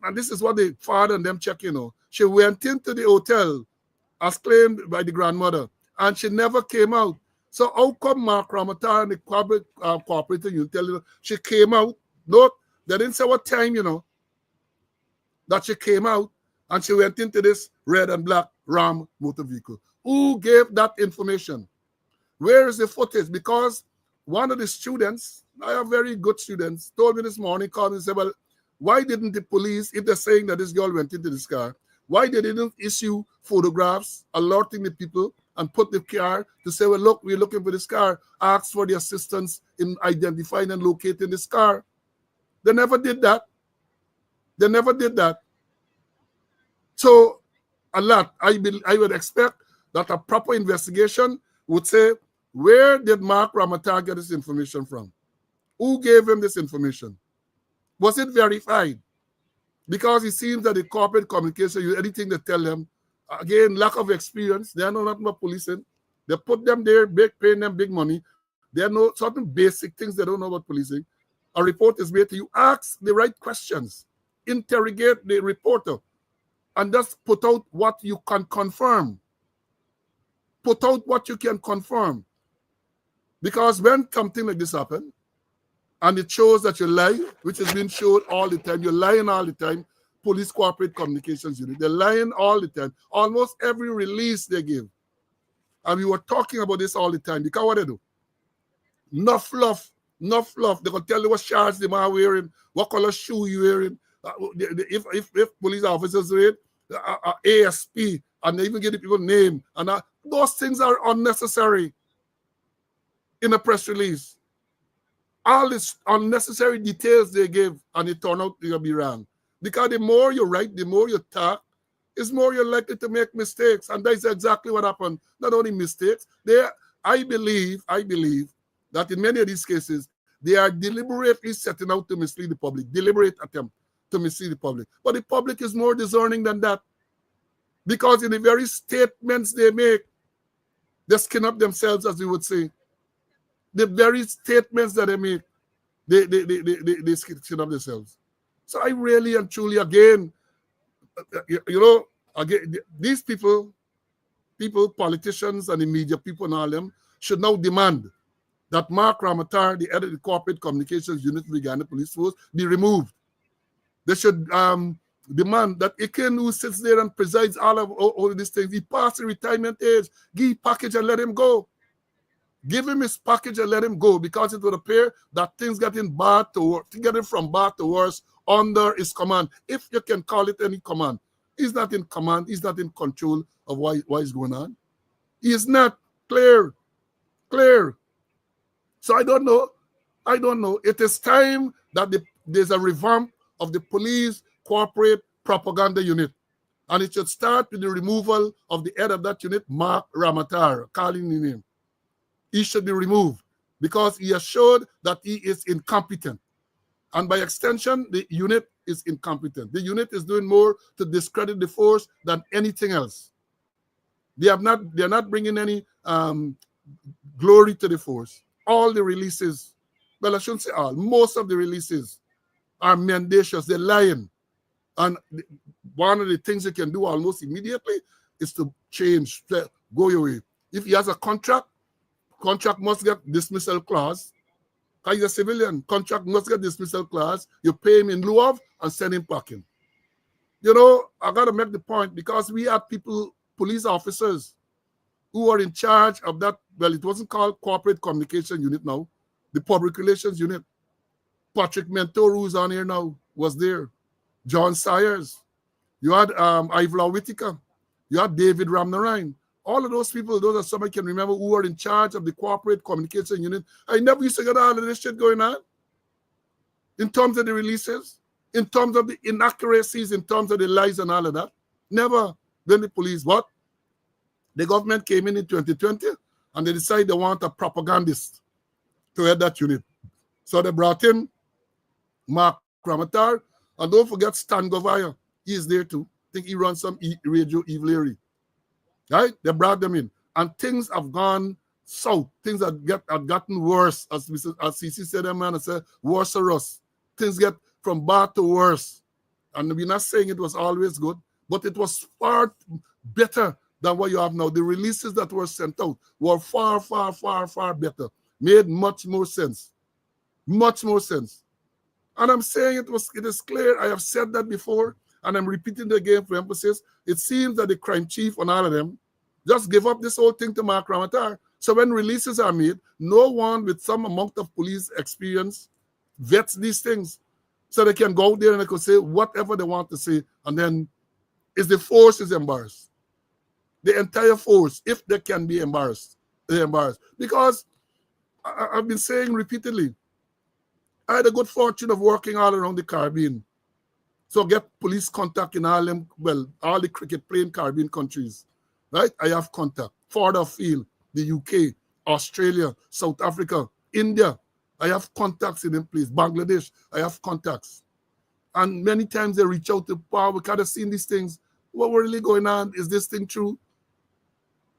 And this is what the father and them check, She went into the hotel as claimed by the grandmother, and she never came out. So how come Mark Ramatar and the cooperator, you tell you she came out? No, they didn't say what time, that she came out and she went into this red and black Ram motor vehicle. Who gave that information? Where is the footage? Because one of the students, I have very good students, told me this morning, called me and said, well, why didn't the police, if they're saying that this girl went into this car, why they didn't issue photographs alerting the people and put the car to say, well, look, we're looking for this car, ask for the assistance in identifying and locating this car. They never did that. They never did that. So a lot, I would expect that a proper investigation would say, where did Mark Ramatar get this information from? Who gave him this information? Was it verified? Because it seems that the corporate communication, anything they tell them, again, lack of experience. They know nothing about policing. They put them there, paying them big money. They know certain basic things they don't know about policing. A report is made to you. Ask the right questions. Interrogate the reporter. And just put out what you can confirm. Put out what you can confirm. Because when something like this happens, and it shows that you lie, which has been shown all the time, you're lying all the time, police corporate communications unit, they're lying all the time. Almost every release they give. And we were talking about this all the time. Because what they do? No fluff. They can tell you what shirts the man wearing, what color shoe you wearing. If police officers read ASP, and they even give the people name, and those things are unnecessary in a press release. All these unnecessary details they give, and it turn out to be wrong. Because the more you write, the more you talk, is more you're likely to make mistakes. And that's exactly what happened. Not only mistakes, I believe that in many of these cases, they are deliberately setting out to mislead the public, deliberate attempt to mislead the public. But the public is more discerning than that. Because in the very statements they make, they skin up themselves, as we would say. The very statements that they make, they skin up themselves. So I really and truly, again, again, these people, politicians and the media people and all them, should now demand that Mark Ramatar, the head of the corporate communications unit of the Uganda Police Force, be removed. They should demand that Iken, who sits there and presides all of these things, he passed the retirement age, give him package and let him go. Give him his package and let him go, because it would appear that things getting bad to getting from bad to worse under his command, if you can call it any command. He's not in command. He's not in control of what is going on. He is not clear. So I don't know. It is time that there's a revamp of the police corporate propaganda unit. And it should start with the removal of the head of that unit, Mark Ramatar, calling him name. He should be removed because he has showed that he is incompetent. And by extension, the unit is incompetent. The unit is doing more to discredit the force than anything else. They're not bringing any glory to the force. All the releases, well, I shouldn't say all, most of the releases are mendacious. They're lying. And one of the things you can do almost immediately is to change, go your way. If he has a contract must get dismissal clause. Because he's a civilian, contract must get dismissal clause. You pay him in lieu of and send him packing. You know, I got to make the point, because we have people, police officers, who are in charge of that. Well, it wasn't called corporate communication unit now, the public relations unit. Patrick Mentor, who's on here now, was there. John Sayers. You had Ivla Whitaker. You had David Ramnarine. All of those people, those are some I can remember who were in charge of the corporate communication unit. I never used to get all of this shit going on. In terms of the releases, in terms of the inaccuracies, in terms of the lies and all of that. Never. Then the police, what? The government came in 2020 and they decided they want a propagandist to head that unit. So they brought in Mark Ramatar, and don't forget Stan Govaya. He is there too. I think he runs some radio Evilary. Right? They brought them in. And things have gone south. Things have gotten worse. As CC said, man, I said, worse or us. Things get from bad to worse. And we're not saying it was always good, but it was far better than what you have now. The releases that were sent out were far, far, far, far better. Made much more sense. Much more sense. And I'm saying it is clear. I have said that before, and I'm repeating it again for emphasis. It seems that the crime chief and all of them just give up this whole thing to Mark Ramatar. So when releases are made, no one with some amount of police experience vets these things. So they can go out there and they can say whatever they want to say. And then the force is embarrassed. The entire force, if they can be embarrassed, they're embarrassed. Because I've been saying repeatedly, I had a good fortune of working all around the Caribbean. So get police contact in all them, well, all the cricket playing Caribbean countries. Right? I have contact. Further afield, the UK, Australia, South Africa, India. I have contacts in them place. Bangladesh, I have contacts. And many times they reach out to power. We kind of seen these things. What really going on? Is this thing true?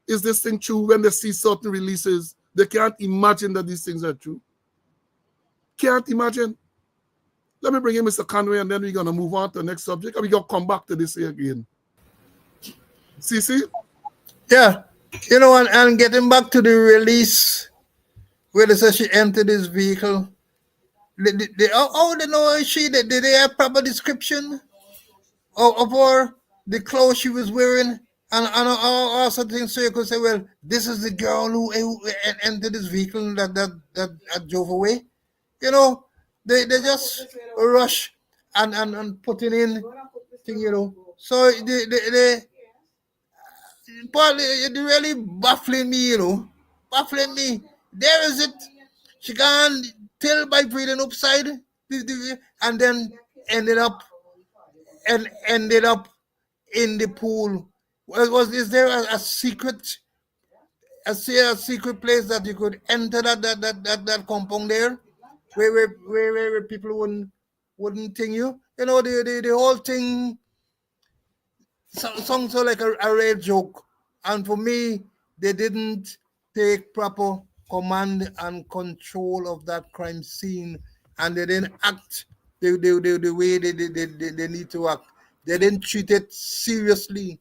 Is this thing true? When they see certain releases, they can't imagine that these things are true. Can't imagine. Let me bring in Mr. Conway, and then we're going to move on to the next subject. And we're going to come back to this here again. CC? Yeah. You know, and getting back to the release, where they say she entered this vehicle. They know she? Did they have proper description of her, the clothes she was wearing, and all sorts of things, so you could say, well, this is the girl who entered this vehicle that drove away. You know, they just rush and putting in thing, you know. So they Paul, it really baffling me, you know. Baffling me. There is it. She can't tell by breathing upside, and then ended up in the pool. Is there a secret? A secret place that you could enter that compound there, where people wouldn't think you. You know, the whole thing sounds so like a real joke. And for me, they didn't take proper command and control of that crime scene, and they didn't act the way they need to act. They didn't treat it seriously.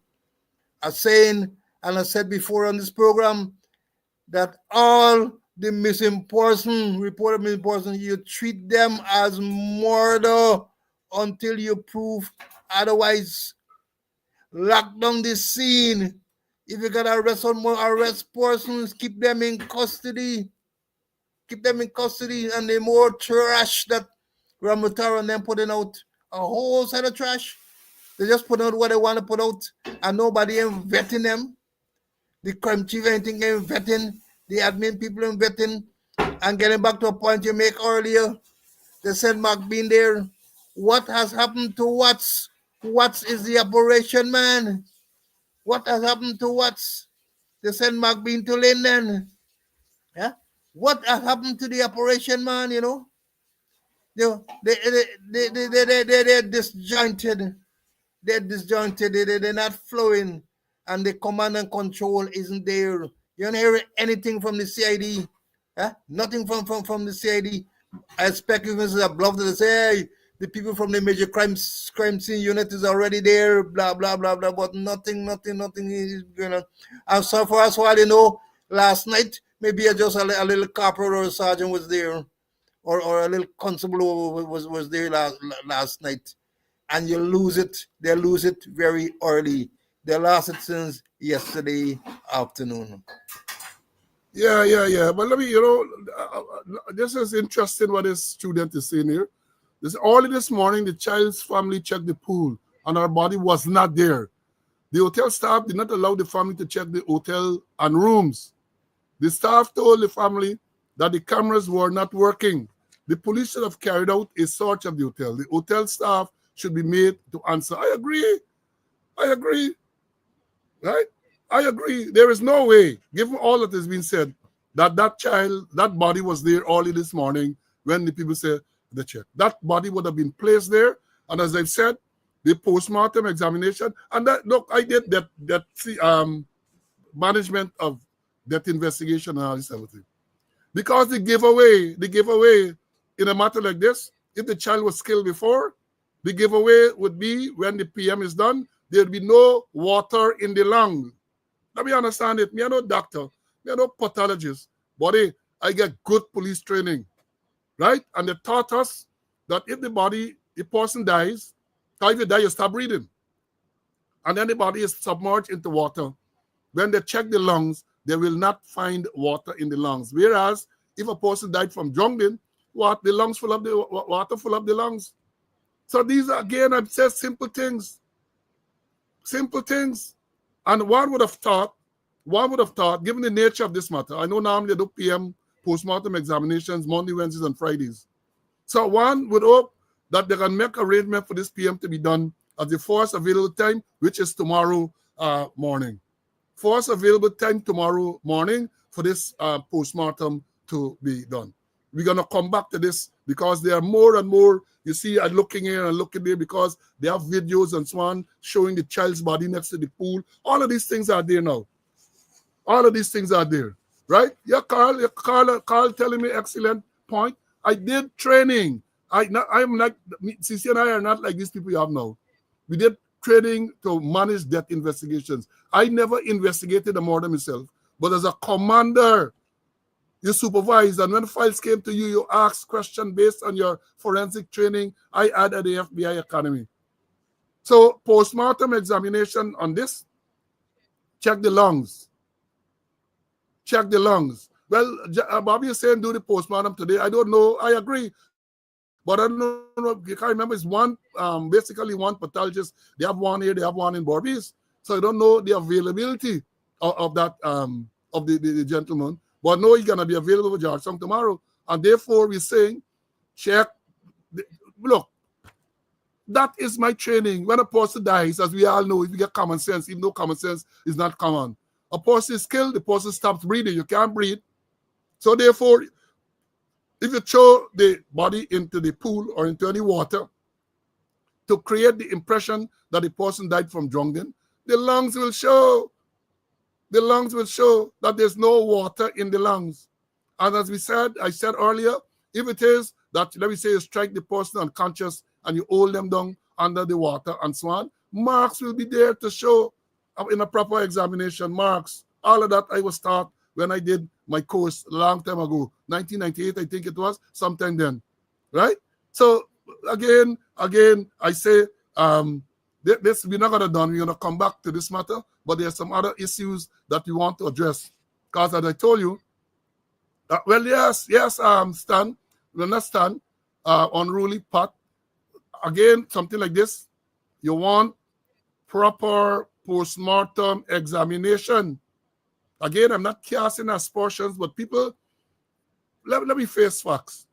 As saying, and I said before on this program, that all the missing person, reported missing person, you treat them as murder until you prove otherwise. Lock down the scene. If you gotta arrest someone, arrest persons, keep them in custody. Keep them in custody, and the more trash that Ramutar and them putting out, a whole set of trash. They just put out what they want to put out, and nobody ain't vetting them. The crime chief anything ain't vetting. The admin people ain't vetting. And getting back to a point you make earlier, they said Mark being there. What has happened to Watts? Watts is the operation man. What has happened to Watts? They sent Mark Bean to Linden. Yeah? What has happened to the operation man, you know? They're disjointed. They're disjointed. They're not flowing. And the command and control isn't there. You don't hear anything from the CID. Nothing from the CID. I expect even a bluff to say, hey, the people from the major crime scene unit is already there, blah, blah, blah, blah, but nothing is going on. And so far as I know, last night, maybe just a little corporal or a sergeant was there, or a little constable was there last night. And you lose it. They lose it very early. They lost it since yesterday afternoon. Yeah. But let me, this is interesting what this student is saying here. Early this morning, the child's family checked the pool and her body was not there. The hotel staff did not allow the family to check the hotel and rooms. The staff told the family that the cameras were not working. The police should have carried out a search of the hotel. The hotel staff should be made to answer. I agree. Right? I agree. There is no way, given all that has been said, that that body was there early this morning when the people said the check. That body would have been placed there. And as I've said, the postmortem examination, and that, look, I did that management of that investigation and all this everything. Because the giveaway in a matter like this, if the child was killed before, the giveaway would be when the PM is done, there'll be no water in the lung. Let me understand it. Me, I'm no doctor. Me, I'm no pathologist. But hey, I get good police training, right? And they taught us that if the person dies, if you die, you stop breathing. And then the body is submerged into water. When they check the lungs, they will not find water in the lungs. Whereas if a person died from drowning, the lungs full of the water full of the lungs. So these are, again, I've said simple things. Simple things. And one would have thought, given the nature of this matter, I know normally they do PM postmortem examinations Monday, Wednesdays, and Fridays. So one would hope that they can make arrangement for this PM to be done at the first available time, which is tomorrow morning. First available time tomorrow morning for this postmortem to be done. We're going to come back to this because there are more and more. You see, I'm looking here and looking there because they have videos and so on showing the child's body next to the pool. All of these things are there now. All of these things are there, right? Yeah, Carl telling me excellent point. I did training. I'm like, CC and I are not like these people you have now. We did training to manage death investigations. I never investigated a murder myself, but as a commander, you supervise, and when files came to you, you ask questions based on your forensic training I had at the FBI Academy. So postmortem examination on this, check the lungs. Check the lungs. Well, Bobby is saying do the postmortem today. I don't know. I agree. But I don't know. You can't remember. It's basically one pathologist. They have one here. They have one in Barbies. So I don't know the availability of that of the gentleman. But no, he's gonna be available for Georgetown tomorrow. And therefore, we're saying, check. Look, that is my training. When a person dies, as we all know, if you get common sense, even though common sense is not common, a person is killed. The person stops breathing. You can't breathe. So therefore, if you throw the body into the pool or into any water to create the impression that the person died from drowning, the lungs will show. The lungs will show that there's no water in the lungs. And as I said earlier, if it is that, let me say, you strike the person unconscious and you hold them down under the water and so on, marks will be there to show in a proper examination. Marks, all of that I was taught when I did my course a long time ago, 1998, I think it was, sometime then, right? So again, I say, this we're not gonna done. We're gonna come back to this matter, but there are some other issues that we want to address. Because as I told you, well, yes, Stan, we understand, unruly part. Again, something like this, you want proper post-mortem examination. Again, I'm not casting aspersions, but people, let me face facts.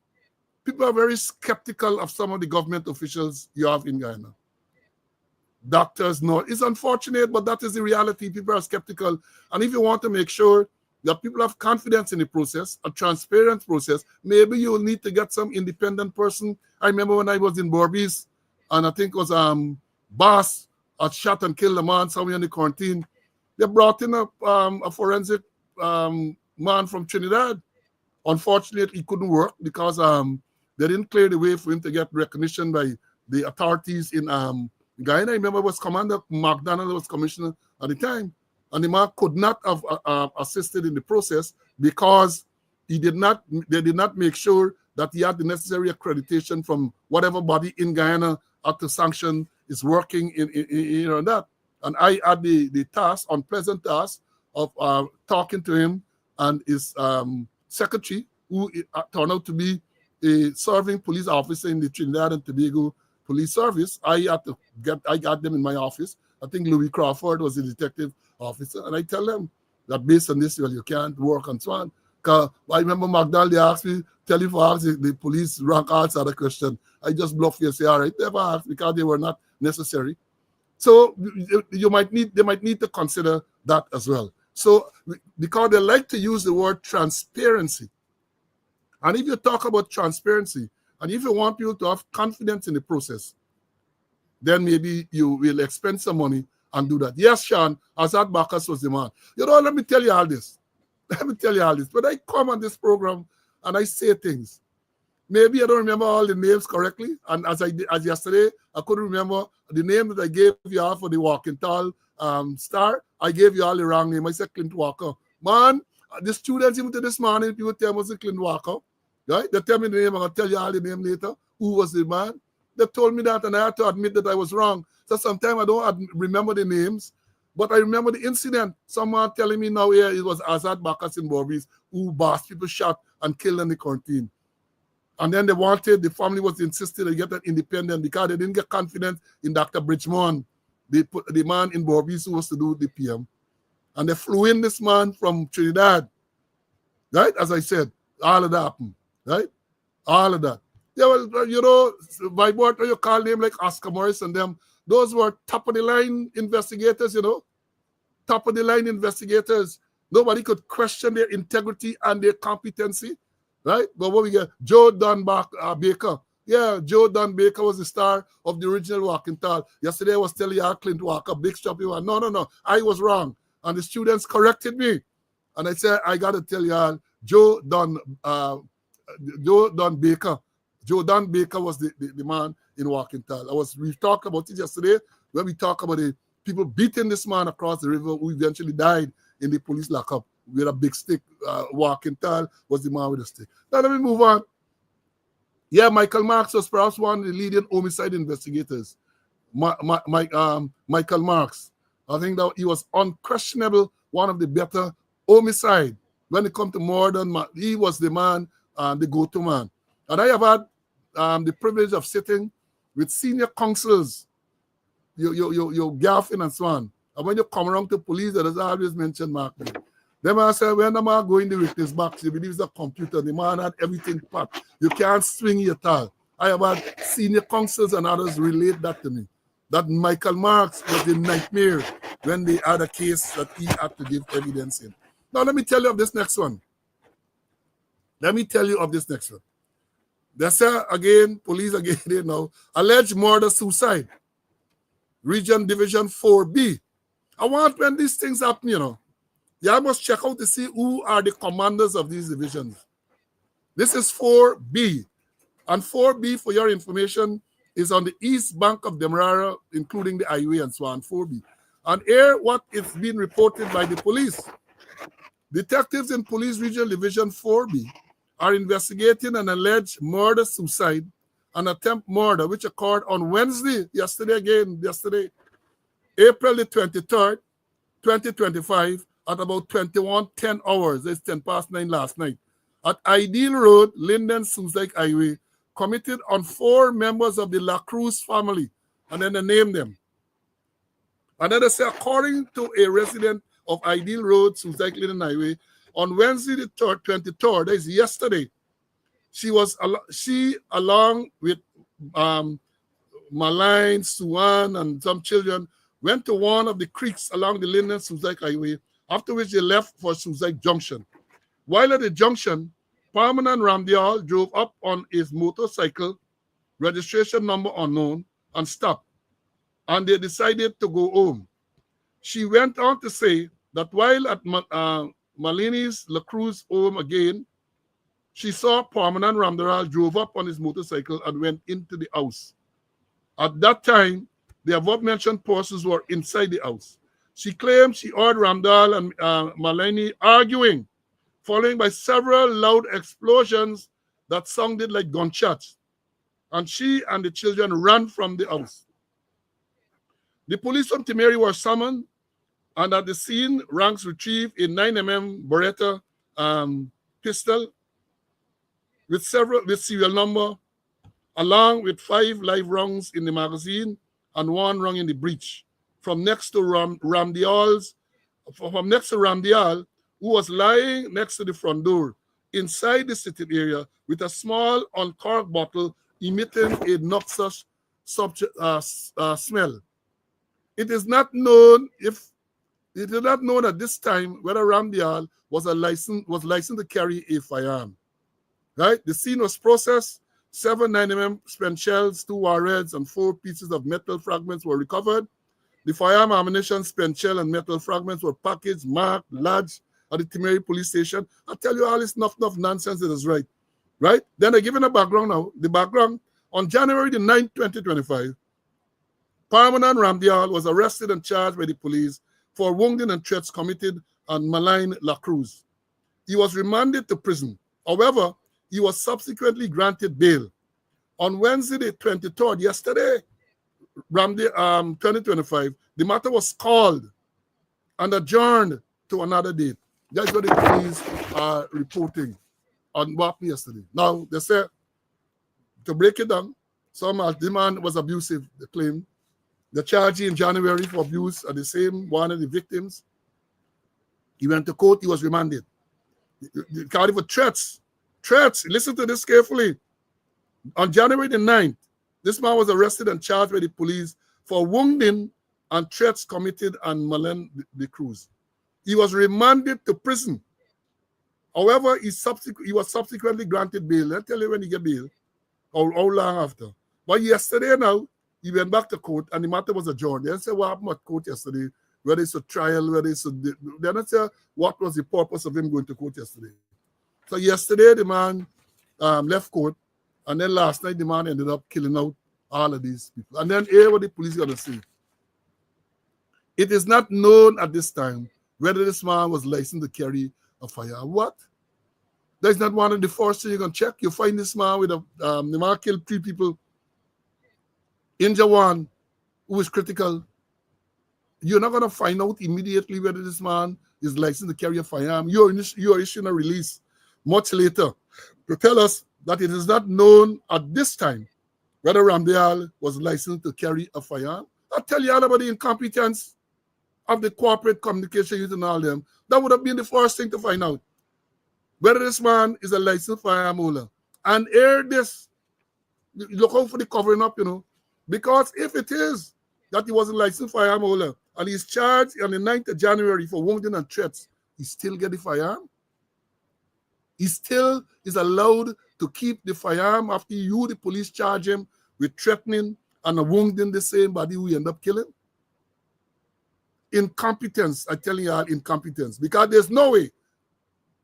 People are very skeptical of some of the government officials you have in Guyana. Doctors know. It's unfortunate, but that is the reality. People are skeptical. And if you want to make sure that people have confidence in the process, a transparent process, maybe you'll need to get some independent person. I remember when I was in Borbies, and I think it was Bass had shot and killed a man somewhere in the quarantine. They brought in a forensic man from Trinidad. Unfortunately, he couldn't work because they didn't clear the way for him to get recognition by the authorities in Guyana. I remember it was Commander McDonald was commissioner at the time, and the man could not have assisted in the process because they did not make sure that he had the necessary accreditation from whatever body in Guyana had to sanction is working in that. And I had the task, unpleasant task, of talking to him and his secretary, who turned out to be a serving police officer in the Trinidad and Tobago Police Service. I got them in my office. I think Louis Crawford was the detective officer, and I tell them that based on this, well, you can't work and so on. Because I remember McDonald, they asked me, tell you for ask the police rank answer the question. I just bluff you and say, all right, never asked because they were not necessary. So they might need to consider that as well. So because they like to use the word transparency. And if you talk about transparency, and if you want people to have confidence in the process, then maybe you will expend some money and do that. Yes, Sean, Azad Bacchus was the man. Let me tell you all this. Let me tell you all this. When I come on this program and I say things, maybe I don't remember all the names correctly. And as yesterday, I couldn't remember the name that I gave you all for the Walking Tall star. I gave you all the wrong name. I said Clint Walker. Man, the students even to this morning, people tell me it was Clint Walker. Right? They tell me the name. I'm going to tell you all the name later. Who was the man? They told me that, and I had to admit that I was wrong. So sometimes I don't remember the names, but I remember the incident. Someone telling me now here it was Azad Bacchus in Borbies who boss people shot and killed in the quarantine. And then the family was insisting to get an independent because they didn't get confidence in Dr. Bridgman, the man in Borbies who was to do the PM. And they flew in this man from Trinidad. Right? As I said, all of that happened. Right? All of that. Yeah, well, by what you call name like Oscar Morris and them, those were top of the line investigators, top of the line investigators. Nobody could question their integrity and their competency, right? But what we get, Joe Don Baker. Yeah, Joe Don Baker was the star of the original Walking Tall. Yesterday I was telling you Clint Walker, big choppy one. No, I was wrong. And the students corrected me. And I said, I got to tell you all, Joe Don Baker. Joe Don Baker was the man in Walking Tall. We talked about it yesterday when we talked about the people beating this man across the river who eventually died in the police lockup with a big stick. Walking Tall was the man with a stick. Now let me move on. Yeah, Michael Marks was perhaps one of the leading homicide investigators. Michael Marks. I think that he was unquestionable one of the better homicide. When it comes to modern, he was the man, the go-to man. And I have had the privilege of sitting with senior counsels, your gaffing and so on. And when you come around to police, there is always mentioned Mark. Then I say, when the man go in the witness box, you believe it's a computer, the man had everything packed. You can't swing your tall. I have had senior counsels and others relate that to me. That Michael Marks was a nightmare when they had a case that he had to give evidence in. Now, let me tell you of this next one. They say again, police again, alleged murder-suicide. Region Division 4B. I want when these things happen, you must check out to see who are the commanders of these divisions. This is 4B. And 4B, for your information, is on the east bank of Demerara, including the highway and so on, 4B. And here, what is being reported by the police. Detectives in Police Regional Division 4B are investigating an alleged murder-suicide and attempt murder, which occurred on Wednesday, yesterday, April the 23rd, 2025, at about 21:10 hours. It's 10 past 9 last night. At Ideal Road, Linden Suicide Highway, committed on 4 members of the La Cruz family. And then they name them. And then they say, according to a resident of Ideal Road, Suicide Linden Highway, on Wednesday the 23rd, that is yesterday, she along with Maline, Suan, and some children went to one of the creeks along the Linden Suicide Highway, after which they left for Suicide Junction. While at the junction, Parmanan Ramdial drove up on his motorcycle, registration number unknown, and stopped. And they decided to go home. She went on to say that while at Malini's La Cruz home again, she saw Parmanan Ramdial drove up on his motorcycle and went into the house. At that time, the above-mentioned persons were inside the house. She claimed she heard Ramdal and Malini arguing, followed by several loud explosions that sounded like gunshots, and she and the children ran from the house. The police from Timeri were summoned, and at the scene, ranks retrieved a 9mm Beretta pistol with serial number, along with 5 live rounds in the magazine and 1 round in the breech. From next to Ramdial, who was lying next to the front door, inside the sitting area, with a small uncorked bottle emitting a noxious smell. It is not known at this time whether Ramdial was licensed to carry a firearm. Right? The scene was processed. 7 9mm spent shells, 2 warheads, and 4 pieces of metal fragments were recovered. The firearm ammunition, spent shell, and metal fragments were packaged, marked, lodged at the Timeri police station. I tell you all this enough nonsense that is right. Right? Then I give you a background now. The background, on January the 9th, 2025, Parmanan Ramdial was arrested and charged by the police for wounding and threats committed on Maline La Cruz. He was remanded to prison. However, he was subsequently granted bail. On Wednesday, the 23rd, yesterday, 2025, the matter was called and adjourned to another date. That's what the police are reporting on what happened yesterday. Now, they say, to break it down, the man was abusive, they claim. The charge in January for abuse are the same one of the victims. He went to court, he was remanded. The carried for threats. Threats, listen to this carefully. On January the 9th, this man was arrested and charged by the police for wounding and threats committed on Malin de Cruz. He was remanded to prison. However, he was subsequently granted bail. I'll tell you when he get bail, or how long after. But yesterday now, he went back to court and the matter was adjourned. They said what happened at court yesterday, whether it's a trial, whether it's they don't say what was the purpose of him going to court yesterday. So yesterday, the man left court, and then last night, the man ended up killing out all of these people. And then here what the police are going to say. It is not known at this time whether this man was licensed to carry a firearm. What? That's not one of the first things you're going to check. You find this man with the man killed 3 people, injure 1 who is critical. You're not going to find out immediately whether this man is licensed to carry a firearm. You're issuing a release much later to tell us that it is not known at this time whether Ramdial was licensed to carry a firearm. I'll tell you all about the incompetence of the corporate communication unit and all them. That would have been the first thing to find out, whether this man is a licensed firearm holder. And here this, look out for the covering up, because if it is that he was a licensed firearm holder and he's charged on the 9th of January for wounding and threats, he still get the firearm? He still is allowed to keep the firearm after you, the police, charge him with threatening and wounding the same body who you end up killing? Incompetence, I tell you all, incompetence. Because there's no way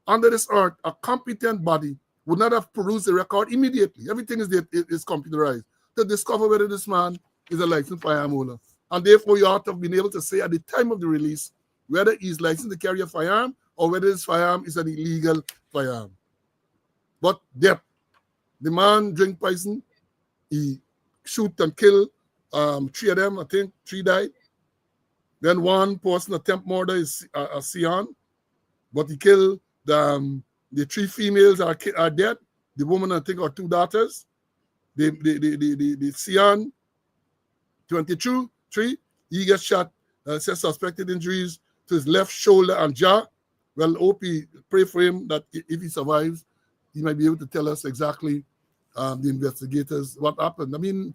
under this earth a competent body would not have perused the record immediately. Everything is computerized to discover whether this man is a licensed firearm holder. And therefore, you ought to have been able to say at the time of the release whether he's licensed to carry a firearm or whether this firearm is an illegal firearm. But death, the man drink poison, he shoot and kill 3 of them, I think 3 died. Then one person attempt murder is a Sion, but he killed the 3 females are dead. The woman, I think, are 2 daughters. The Sion, 22, 3, he gets shot, says suspected injuries to his left shoulder and jaw. Well, hope pray for him that if he survives, he might be able to tell us exactly, the investigators, what happened. I mean,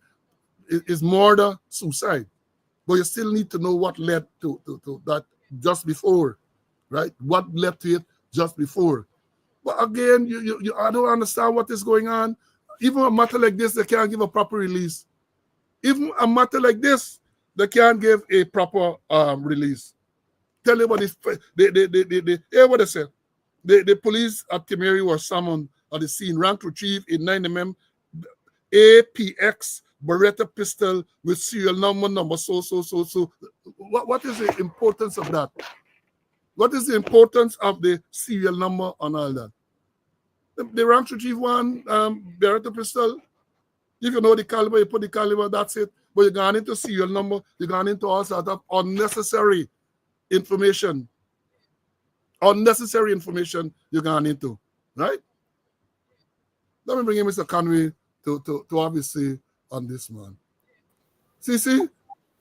it's murder, suicide. But you still need to know what led to that just before, right? What led to it just before. But again, I don't understand what is going on. Even a matter like this, they can't give a proper release. Even a matter like this, they can't give a proper release. Tell you what hear what they said. The police at Timeri were summoned at the scene, rank retrieved a 9mm APX Beretta pistol with serial number so. What is the importance of that? What is the importance of the serial number on all that? The rank retrieve one Beretta pistol, if you know the caliber, you put the caliber, that's it. But you're going into serial number, you're going into all sorts of unnecessary information. Unnecessary information you're going into, right? Let me bring in Mr. Conway to obviously on this man. See,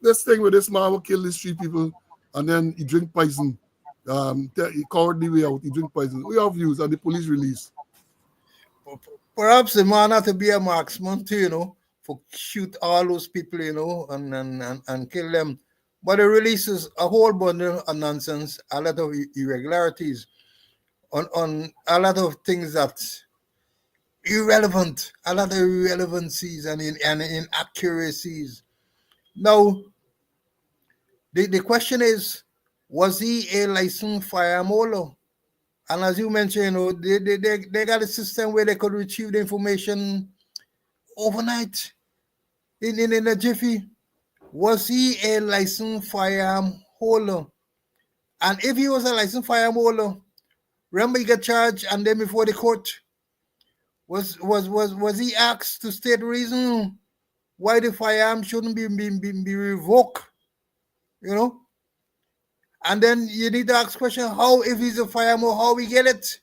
this thing with this man will kill these 3 people and then he drink poison. He cowardly way out, he drink poison. We have views and the police release. Perhaps the man had to be a marksman too, for shoot all those people, and kill them. But it releases a whole bundle of nonsense, a lot of irregularities, on a lot of things that irrelevant, a lot of irrelevancies and inaccuracies. Now, the question is, was he a licensed firearm holder? And as you mentioned, they got a system where they could retrieve the information overnight in a jiffy. Was he a licensed firearm holder? And if he was a licensed firearm holder, remember he got charged and then before the court, was he asked to state the reason why the firearm shouldn't be revoked? And then you need to ask question, how, if he's a firearm, how he get it?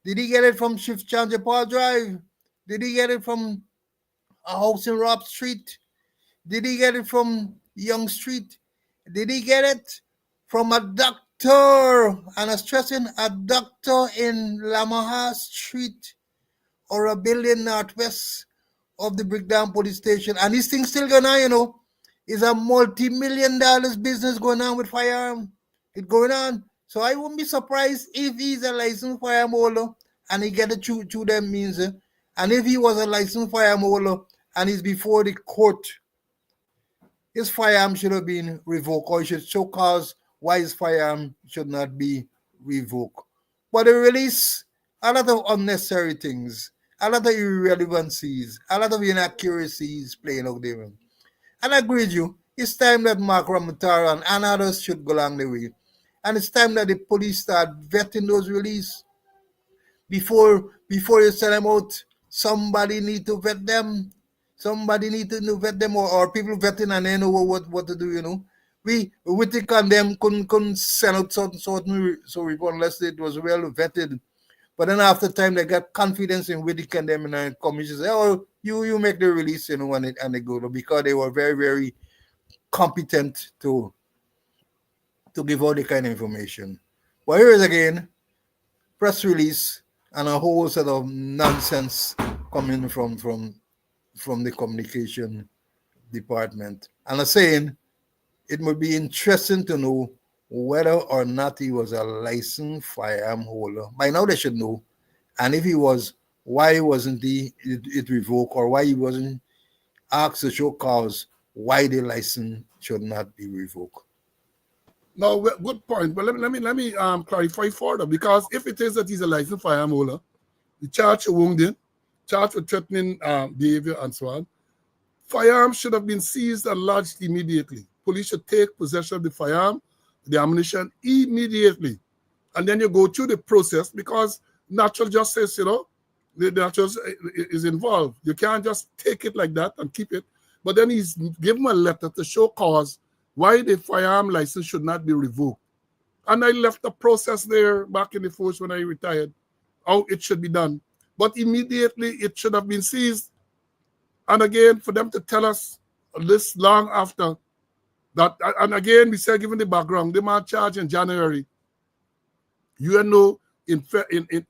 Did he get it from Shift Chandra Paul Drive? Did he get it from a house in Rob Street? Did he get it from Young Street? Did he get it from a doctor? And I'm stressing a doctor in Lamaha Street or a building northwest of the Brickdown police station. And this thing still going on, It's a multi-million dollars business going on with firearm. It's going on. So I wouldn't be surprised if he's a licensed firearm holder and he get it through them means. And if he was a licensed firearm holder and he's before the court, his firearm should have been revoked, or he should show cause why his firearm should not be revoked. But they release a lot of unnecessary things, a lot of irrelevancies, a lot of inaccuracies playing out there. And I agree with you, it's time that Mark Ramatara and others should go along the way. And it's time that the police start vetting those releases. Before you send them out, somebody need to vet them. Somebody need to vet them, or people vetting and they know what to do, We think on them couldn't send out certain report unless it was well vetted. But then after time they got confidence in Whittick and them, and commission say, oh, you make the release, and they go, because they were very, very competent to give all the kind of information. But here is again, press release and a whole set of nonsense coming from the communication department. And I'm saying it would be interesting to know whether or not he was a licensed firearm holder. By now they should know. And if he was, why wasn't it revoked, or why he wasn't asked to show cause why the license should not be revoked? No, good point. But let me clarify further, because if it is that he's a licensed firearm holder, the charge of wounding, charged with threatening behavior and so on, firearms should have been seized and lodged immediately. Police should take possession of the firearm, the ammunition, immediately. and then you go through the process because natural justice, the natural is involved. You can't just take it like that and keep it. But then he's given a letter to show cause why the firearm license should not be revoked. And I left the process there back in the force when I retired, how it should be done. But immediately it should have been seized. And again, for them to tell us this long after that, and again, we said, given the background, the man charged in January. You know in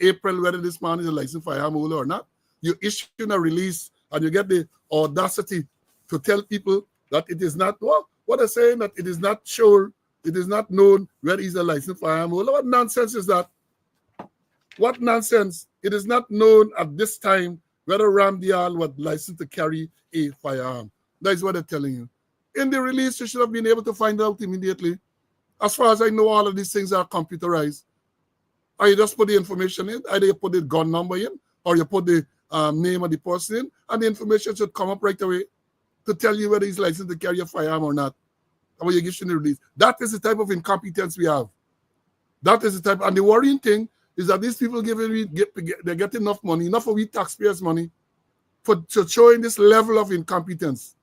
April whether this man is a licensed firearm holder or not. You issue a release and you get the audacity to tell people that it is not, what they're saying, that it is not sure, it is not known whether he's a licensed firearm holder. What nonsense is that? What nonsense? It is not known at this time whether Ramdial was licensed to carry a firearm. That is what they're telling you. In the release, you should have been able to find out immediately. As far as I know, all of these things are computerized. Or you just put the information in, either you put the gun number in, or you put the name of the person in, and the information should come up right away to tell you whether he's licensed to carry a firearm or not. And when you give the release. That is the type of incompetence we have. That is the type, and the worrying thing is that these people they get enough money, enough of we taxpayers' money, to showing this level of incompetence.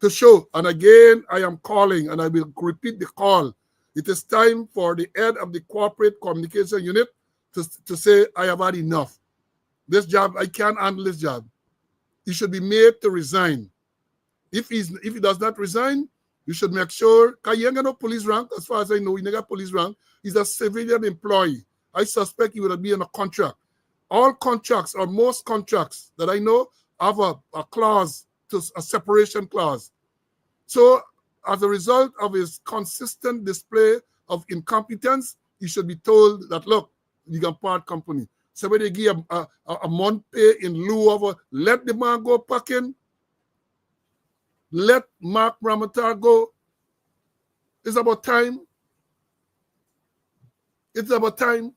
To show, and again, I am calling, and I will repeat the call. It is time for the head of the corporate communication unit to say, I have had enough. This job, I can't handle this job. He should be made to resign. If he does not resign, you should make sure, because he ain't got no police rank, as far as I know, he ain't got police rank. He's a civilian employee. I suspect he would be on a contract. All contracts, or most contracts that I know, have a clause, a separation clause. So as a result of his consistent display of incompetence, he should be told that, look, you can part company. So when they give a month pay in lieu of let the man go packing, let Mark Ramatar go. It's about time. It's about time.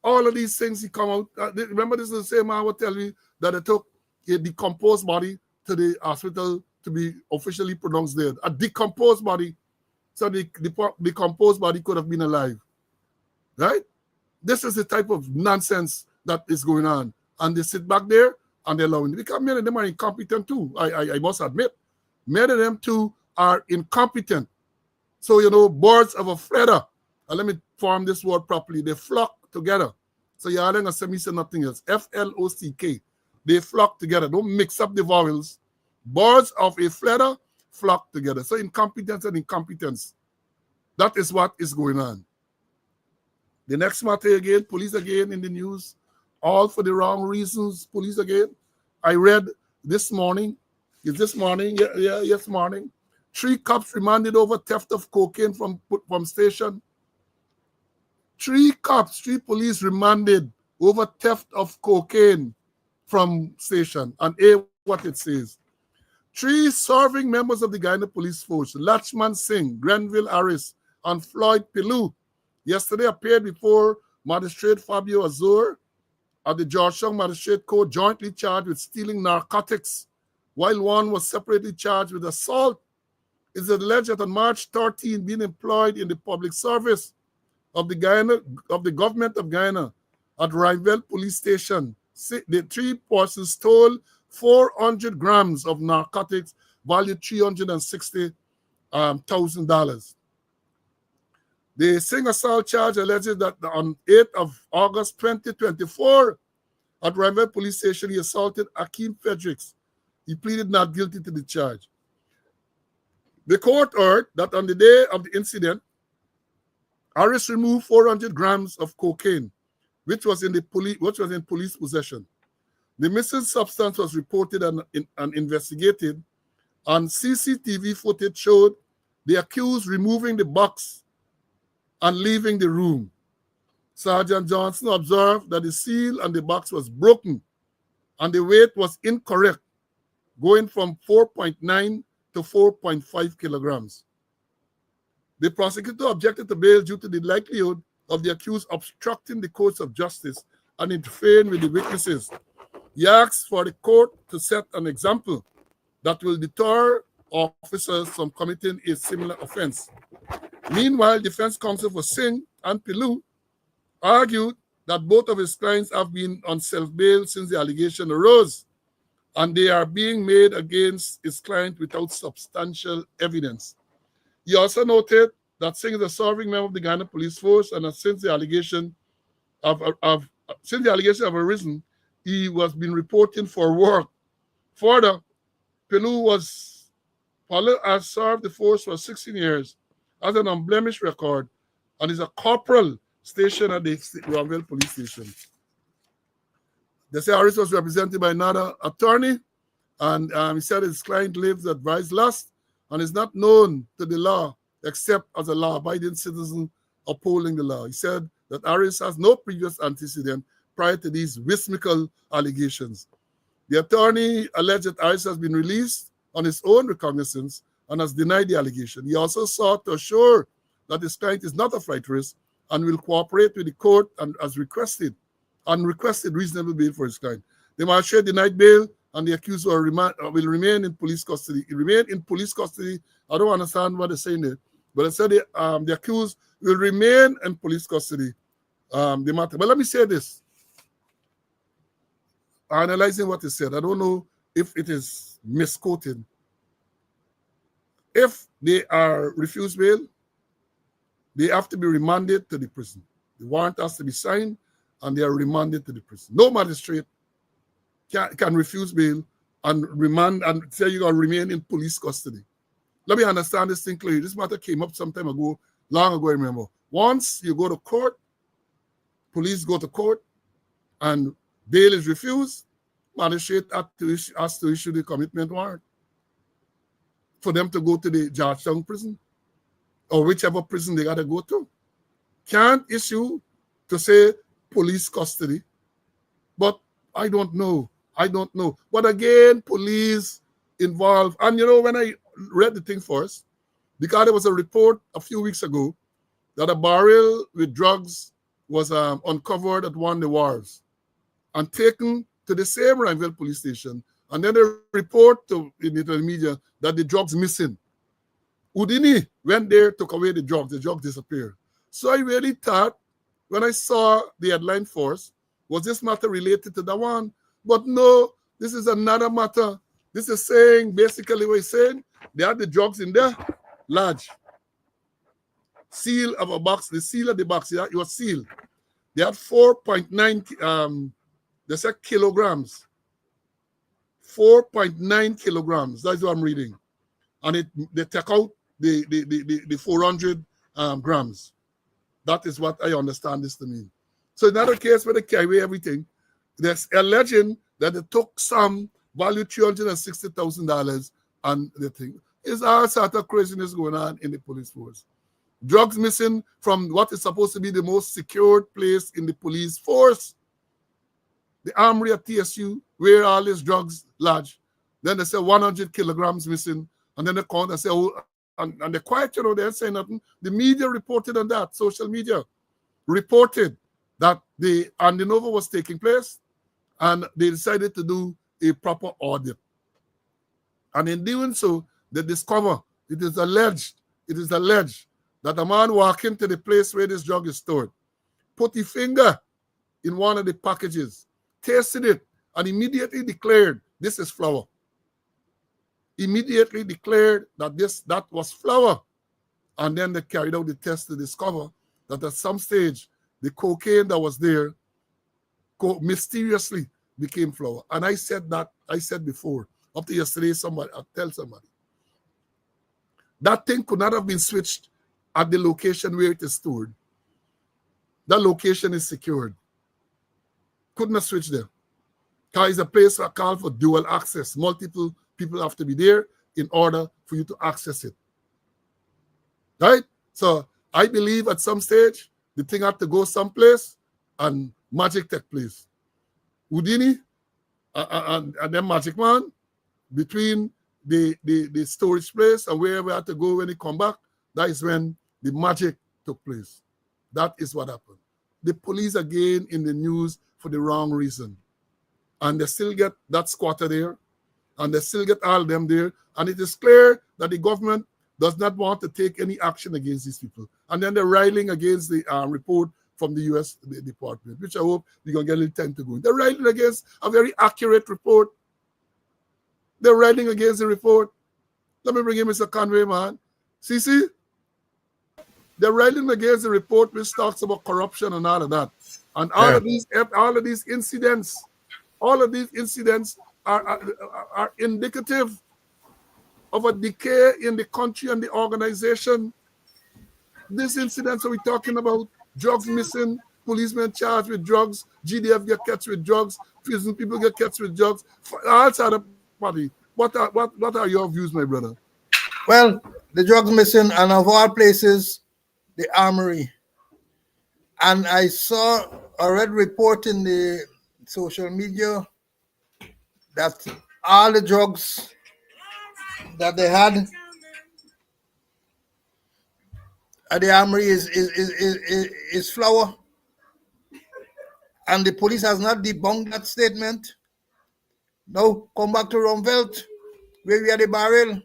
All of these things he come out. Remember, this is the same man who tell me that they took a decomposed body to the hospital to be officially pronounced dead. A decomposed body. So the decomposed body could have been alive. Right? This is the type of nonsense that is going on. And they sit back there and they're allowing it. Because many of them are incompetent too. I must admit. Many of them too are incompetent. So, birds of a feather. And let me form this word properly. They flock together. So you're adding a semi say nothing else. F-L-O-C-K. They flock together. Don't mix up the vowels. Birds of a feather flock together. So incompetence and incompetence. That is what is going on. The next matter again, police again in the news. All for the wrong reasons, police again. I read this morning. Is this morning? Yes, morning. 3 cops remanded over theft of cocaine from station. 3 police remanded over theft of cocaine from station. And what it says. 3 serving members of the Guyana Police Force, Lachman Singh, Grenville Harris, and Floyd Pilou, yesterday appeared before Magistrate Fabio Azur at the Georgetown Magistrate Court, jointly charged with stealing narcotics, while one was separately charged with assault. It is alleged that on March 13, being employed in the public service of the government of Guyana at Rivell Police Station, the 3 persons stole 400 grams of narcotics valued $360,000. The Singh assault charge alleges that on 8th of August 2024, at Rivell Police Station, he assaulted Akeem Fredericks. He pleaded not guilty to the charge. The court heard that on the day of the incident, Harris removed 400 grams of cocaine, which was in police possession. The missing substance was reported and investigated, and CCTV footage showed the accused removing the box and leaving the room. Sergeant Johnson observed that the seal and the box was broken and the weight was incorrect, going from 4.9 to 4.5 kilograms. The prosecutor objected to bail due to the likelihood of the accused obstructing the course of justice and interfering with the witnesses. He asked for the court to set an example that will deter officers from committing a similar offense. Meanwhile, defense counsel for Singh and Pilou argued that both of his clients have been on self-bail since the allegation arose, and they are being made against his client without substantial evidence. He also noted that Singh is a serving member of the Ghana Police Force, and that since the allegation have arisen, he was been reporting for work. Further, Palu has served the force for 16 years, has an unblemished record, and is a corporal stationed at the Rockville Police Station. They say Harris was represented by another attorney, and he said his client lives at Vice Lust and is not known to the law except as a law-abiding citizen upholding the law. He said that Harris has no previous antecedent prior to these whimsical allegations. The attorney alleged that Harris has been released on his own recognizance and has denied the allegation. He also sought to assure that his client is not a flight risk and will cooperate with the court and as requested reasonable bail for his client. The magistrate denied bail, and the accused will remain in police custody. He remained in police custody. I don't understand what they're saying there, but they said the accused will remain in police custody. The matter. But let me say this. Analyzing what he said, I don't know if it is misquoted. If they are refused bail, they have to be remanded to the prison. The warrant has to be signed, and they are remanded to the prison. No magistrate can refuse bail and remand and say you're going to remain in police custody. Let me understand this thing clearly. This matter came up some time ago, long ago, I remember. Once you go to court, police go to court, and bail is refused, magistrate has to issue the commitment warrant for them to go to the Georgetown prison or whichever prison they got to go to. Can't issue to say police custody, but I don't know. But again, police involved. And when I read the thing first, because there was a report a few weeks ago that a barrel with drugs was uncovered at one of the wharves and taken to the same Rhineville police station. And then they report in the media that the drugs missing. Houdini went there, took away the drugs disappeared. So I really thought, when I saw the headline first, was this matter related to that one? But no, this is another matter. This is saying, basically what he's saying, they had the drugs in there, large. Seal of a box, the seal of the box, it was sealed. They had 4.9, they said kilograms. 4.9 kilograms, that's what I'm reading. And they take out the 400 grams. That is what I understand this to mean. So in another case where they carry away everything, there's alleging that they took some value $360,000 and the thing. There's all sort of craziness going on in the police force. Drugs missing from what is supposed to be the most secured place in the police force. The armory at TSU, where all these drugs lodge. Then they say 100 kilograms missing. And then they call and say, oh, and they're quiet, they ain't saying nothing. The media reported on that. Social media reported that the handing-over was taking place, and they decided to do a proper audit. And in doing so, they discover it is alleged that a man walked into the place where this drug is stored, put his finger in one of the packages, tasted it, and immediately declared, this is flour. Immediately declared that was flour. And then they carried out the test to discover that at some stage, the cocaine that was there mysteriously became flour. And I said before, up to yesterday, I'll tell somebody. That thing could not have been switched at the location where it is stored. That location is secured. Couldn't have switched there. Because it's a place called for dual access. Multiple people have to be there in order for you to access it. Right? So I believe at some stage, the thing had to go someplace and magic take place. Houdini and then Magic Man, between the storage place and wherever I had to go when he come back, that is when the magic took place. That is what happened. The police again in the news for the wrong reason. And they still get that squatter there, and they still get all of them there. And it is clear that the government does not want to take any action against these people. And then they're railing against the report from the U.S. Department, which I hope we're going to get a little time to go. They're writing against a very accurate report. They're writing against the report. Let me bring in Mr. Conway, man. See? They're writing against the report which talks about corruption and all of that. And all of these incidents are indicative of a decay in the country and the organization. These incidents that we're talking about, drugs missing, policemen charged with drugs, GDF get catch with drugs, prison people get catch with drugs, outside the party. What are your views, my brother? Well, the drugs missing, and of all places, the armory. And I read report in the social media that all the drugs that they had at the armory is flour. And the police has not debunked that statement. Now, come back to Rumvelt, where we had the barrel.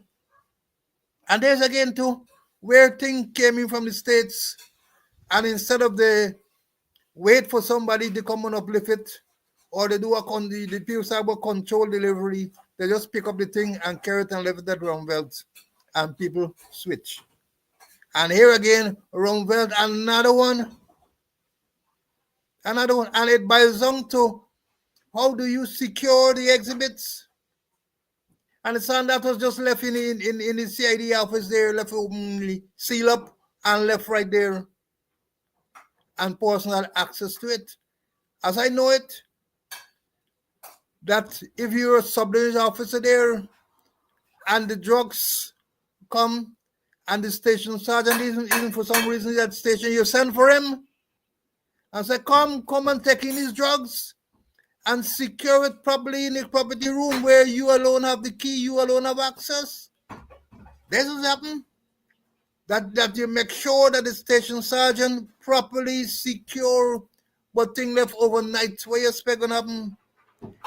And there's again, too, where things came in from the States. And instead of the wait for somebody to come and uplift it, or they do the people say about control delivery, they just pick up the thing and carry it and leave it at Rumvelt. And people switch. And here again, Rumvelt, another one. And it boils down to how do you secure the exhibits? And the son that was just left in the CID office there, left openly, seal up and left right there. And personal access to it. As I know it, that if you're a sub-division officer there and the drugs come and the station sergeant, even for some reason that station, you send for him and say, come and take in these drugs and secure it properly in the property room where you alone have the key, you alone have access. This has happened. That you make sure that the station sergeant properly secure what thing left overnight. What you expect gonna happen?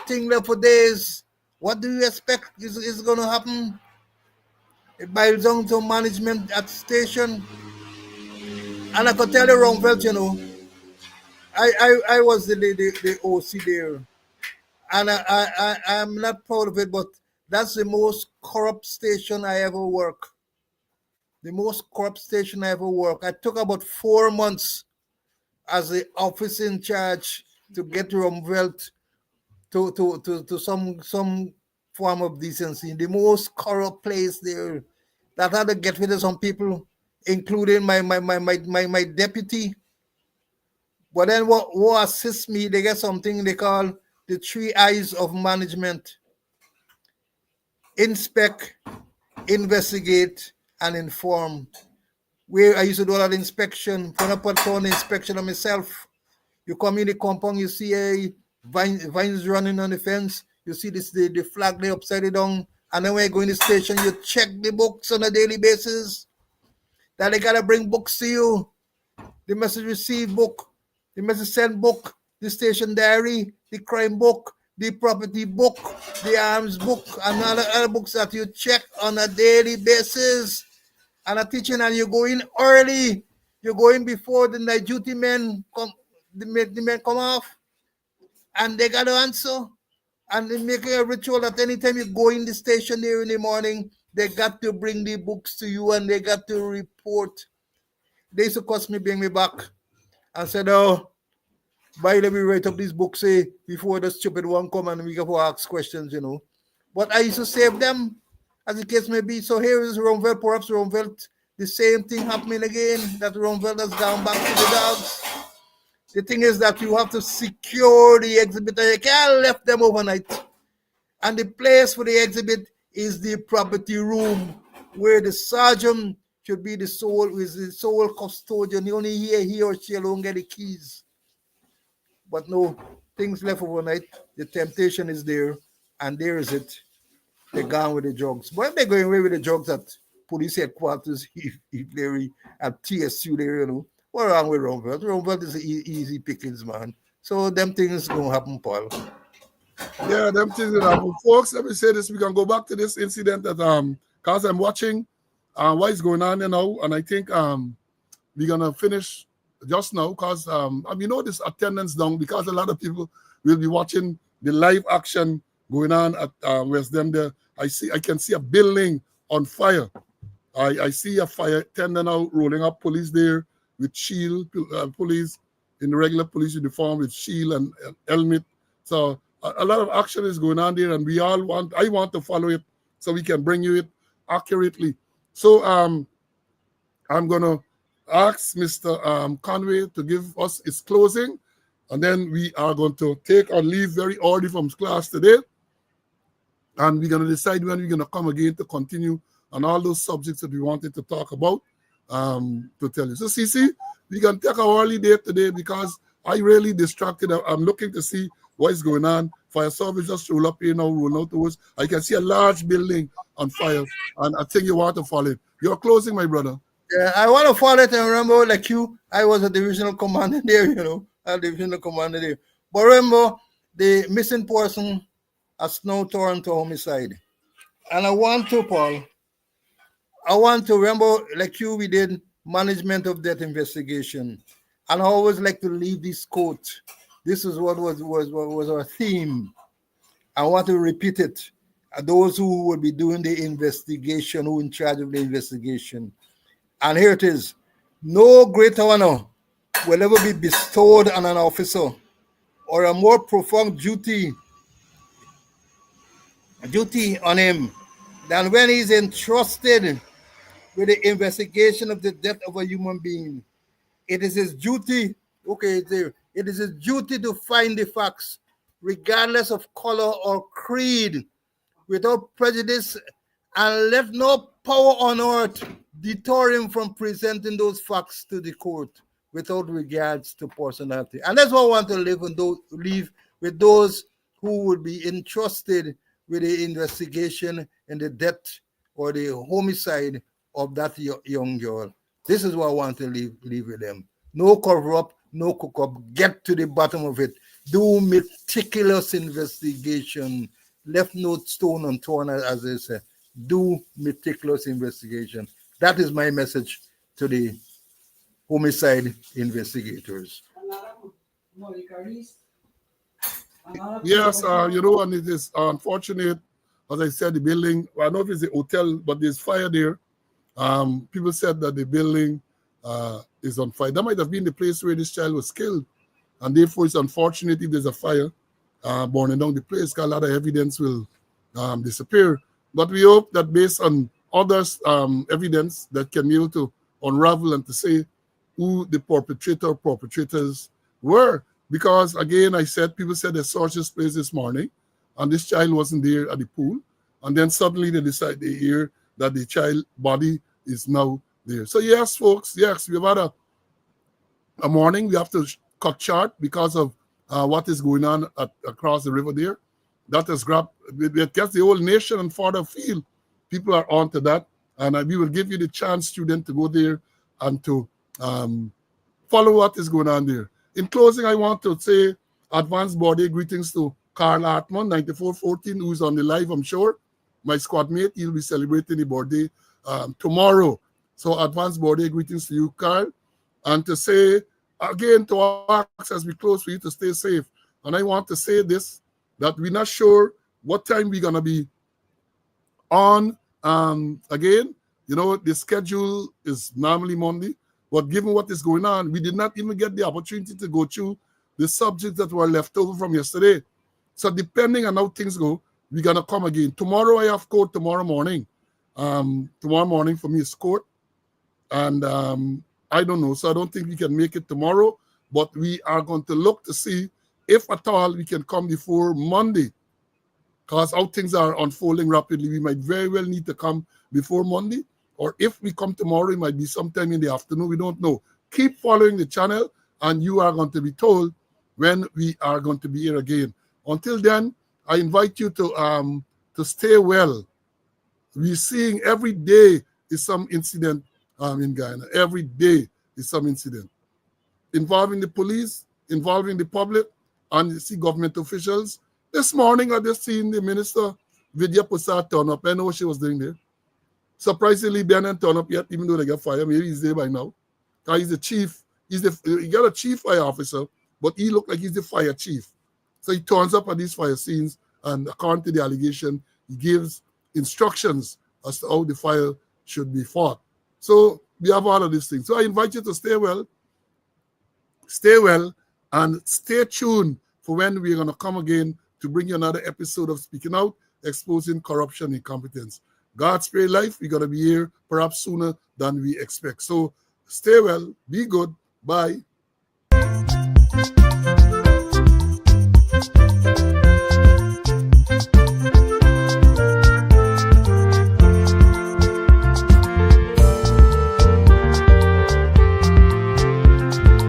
Thing left for days. What do you expect is gonna happen? It boils down to management at station. And I could tell you Rumvelt, you know, I was the OC there. And I'm not proud of it, but that's the most corrupt station I ever worked. The most corrupt station I ever worked. I took about 4 months as the officer in charge to get Rumvelt to some form of decency. The most corrupt place there. That had to get rid of some people, including my deputy. But then what assists me, they get something they call the 3 eyes of management. Inspect, investigate, and inform. Where I used to do a lot of inspection, when I put on inspection of myself. You come in the compound, you see a vines running on the fence, you see the flag there upside down, and then when you go in the station, you check the books on a daily basis. That they gotta bring books to you. The message received book, the message sent book, the station diary, the crime book, the property book, the arms book, and other books that you check on a daily basis. And a teaching, and you go in early. You go in before the night duty men come, the men come off, and they got to answer. And they make a ritual that anytime you go in the station there in the morning, they got to bring the books to you and they got to report. They used to cost me, bring me back, and said, "Oh, by the way, write up these books before the stupid one come and we go for ask questions, you know." But I used to save them, as the case may be. So here is Rumvelt, perhaps Rumvelt, the same thing happening again, that Rumvelt has gone back to the dogs. The thing is that you have to secure the exhibit, and you can't left them overnight. And the place for the exhibit is the property room, where the sergeant should be the sole custodian. You only hear he or she alone get the keys. But no, things left overnight. The temptation is there, and there is it. They're gone with the drugs. But if they're going away with the drugs at police headquarters, Larry, at TSU there, you know, what wrong with Rumvelt? Rumvelt is easy pickings, man. So them things gonna happen, Paul. Yeah, them things that happen. Folks, let me say this. We can go back to this incident that because I'm watching what is going on, you know, and I think we're gonna finish just now because this attendance down because a lot of people will be watching the live action going on at West Dem there. I can see a building on fire. I see a fire tender now rolling up, police there with shield, police in the regular police uniform with shield and helmet. So a lot of action is going on there, and I want to follow it so we can bring you it accurately. So I'm gonna ask Mr. Conway to give us his closing, and then we are going to take our leave very early from class today, and we're gonna decide when we're gonna come again to continue on all those subjects that we wanted to talk about to tell you. So CC, we can take our early day today because I really distracted. I'm looking to see what is going on. Fire service just roll up here now, roll out towards. I can see a large building on fire, and I think you want to follow it. You're closing, my brother. Yeah, I want to follow it and remember, like you, I was a divisional commander there, a divisional commander there. But remember, the missing person has now turned to homicide. And I want to, Paul, remember, like you, we did management of death investigation. And I always like to leave this quote. This is what was our theme. I want to repeat it. Those who will be doing the investigation, who in charge of the investigation. And here it is. No greater honor will ever be bestowed on an officer or a more profound duty on him than when he's entrusted with the investigation of the death of a human being. It is his duty, it is his duty to find the facts, regardless of color or creed, without prejudice, and let no power on earth deter him from presenting those facts to the court without regards to personality. And that's what I want to leave with those who would be entrusted with the investigation in the death or the homicide of that young girl. This is what I want to leave with them. No cover up, no cook up. Get to the bottom of it. Do meticulous investigation. Left no stone unturned, as they say. Do meticulous investigation. That is my message to the homicide investigators. Yes, and it is unfortunate, as I said, the building, I don't know if it's a hotel, but there's fire there. People said that the building is on fire. That might have been the place where this child was killed. And therefore, it's unfortunate if there's a fire burning down the place, because a lot of evidence will disappear. But we hope that based on others' evidence that can be able to unravel and to say who the perpetrators were. Because, again, people said they searched this place this morning, and this child wasn't there at the pool. And then suddenly they hear that the child body is now there. So, yes, folks, yes, we've had a morning. We have to cut short because of what is going on across the river there. That has grabbed, it gets the whole nation and further field. People are onto that. And we will give you the chance, student, to go there and to follow what is going on there. In closing, I want to say advanced birthday greetings to Carl Hartman, 9414, who's on the live, I'm sure. My squad mate, he'll be celebrating the birthday tomorrow. So advanced birthday greetings to you, Carl. And to say, again, to ask as we close for you to stay safe. And I want to say this, that we're not sure what time we're going to be on. Again, the schedule is normally Monday. But given what is going on, we did not even get the opportunity to go through the subjects that were left over from yesterday. So depending on how things go, we're going to come again. Tomorrow I have court tomorrow morning. Tomorrow morning for me is court. And I don't know. So I don't think we can make it tomorrow. But we are going to look to see if at all we can come before Monday. Because how things are unfolding rapidly, we might very well need to come before Monday. Or if we come tomorrow, it might be sometime in the afternoon. We don't know. Keep following the channel, and you are going to be told when we are going to be here again. Until then, I invite you to stay well. We're seeing every day is some incident in Guyana. Every day is some incident involving the police, involving the public, and you see government officials. This morning, I just seen the minister, Vidya Prasad, turn up. I know what she was doing there. Surprisingly, Ben didn't turn up yet, even though they got fired. Maybe he's there by now. He's the chief He got a chief fire officer, but he looked like he's the fire chief. So he turns up at these fire scenes, and according to the allegation, he gives instructions as to how the fire should be fought. So we have all of these things. So I invite you to stay well, and stay tuned for when we're going to come again to bring you another episode of Speaking Out, exposing corruption and incompetence. God spare life, we're going to be here perhaps sooner than we expect. So stay well, be good, bye.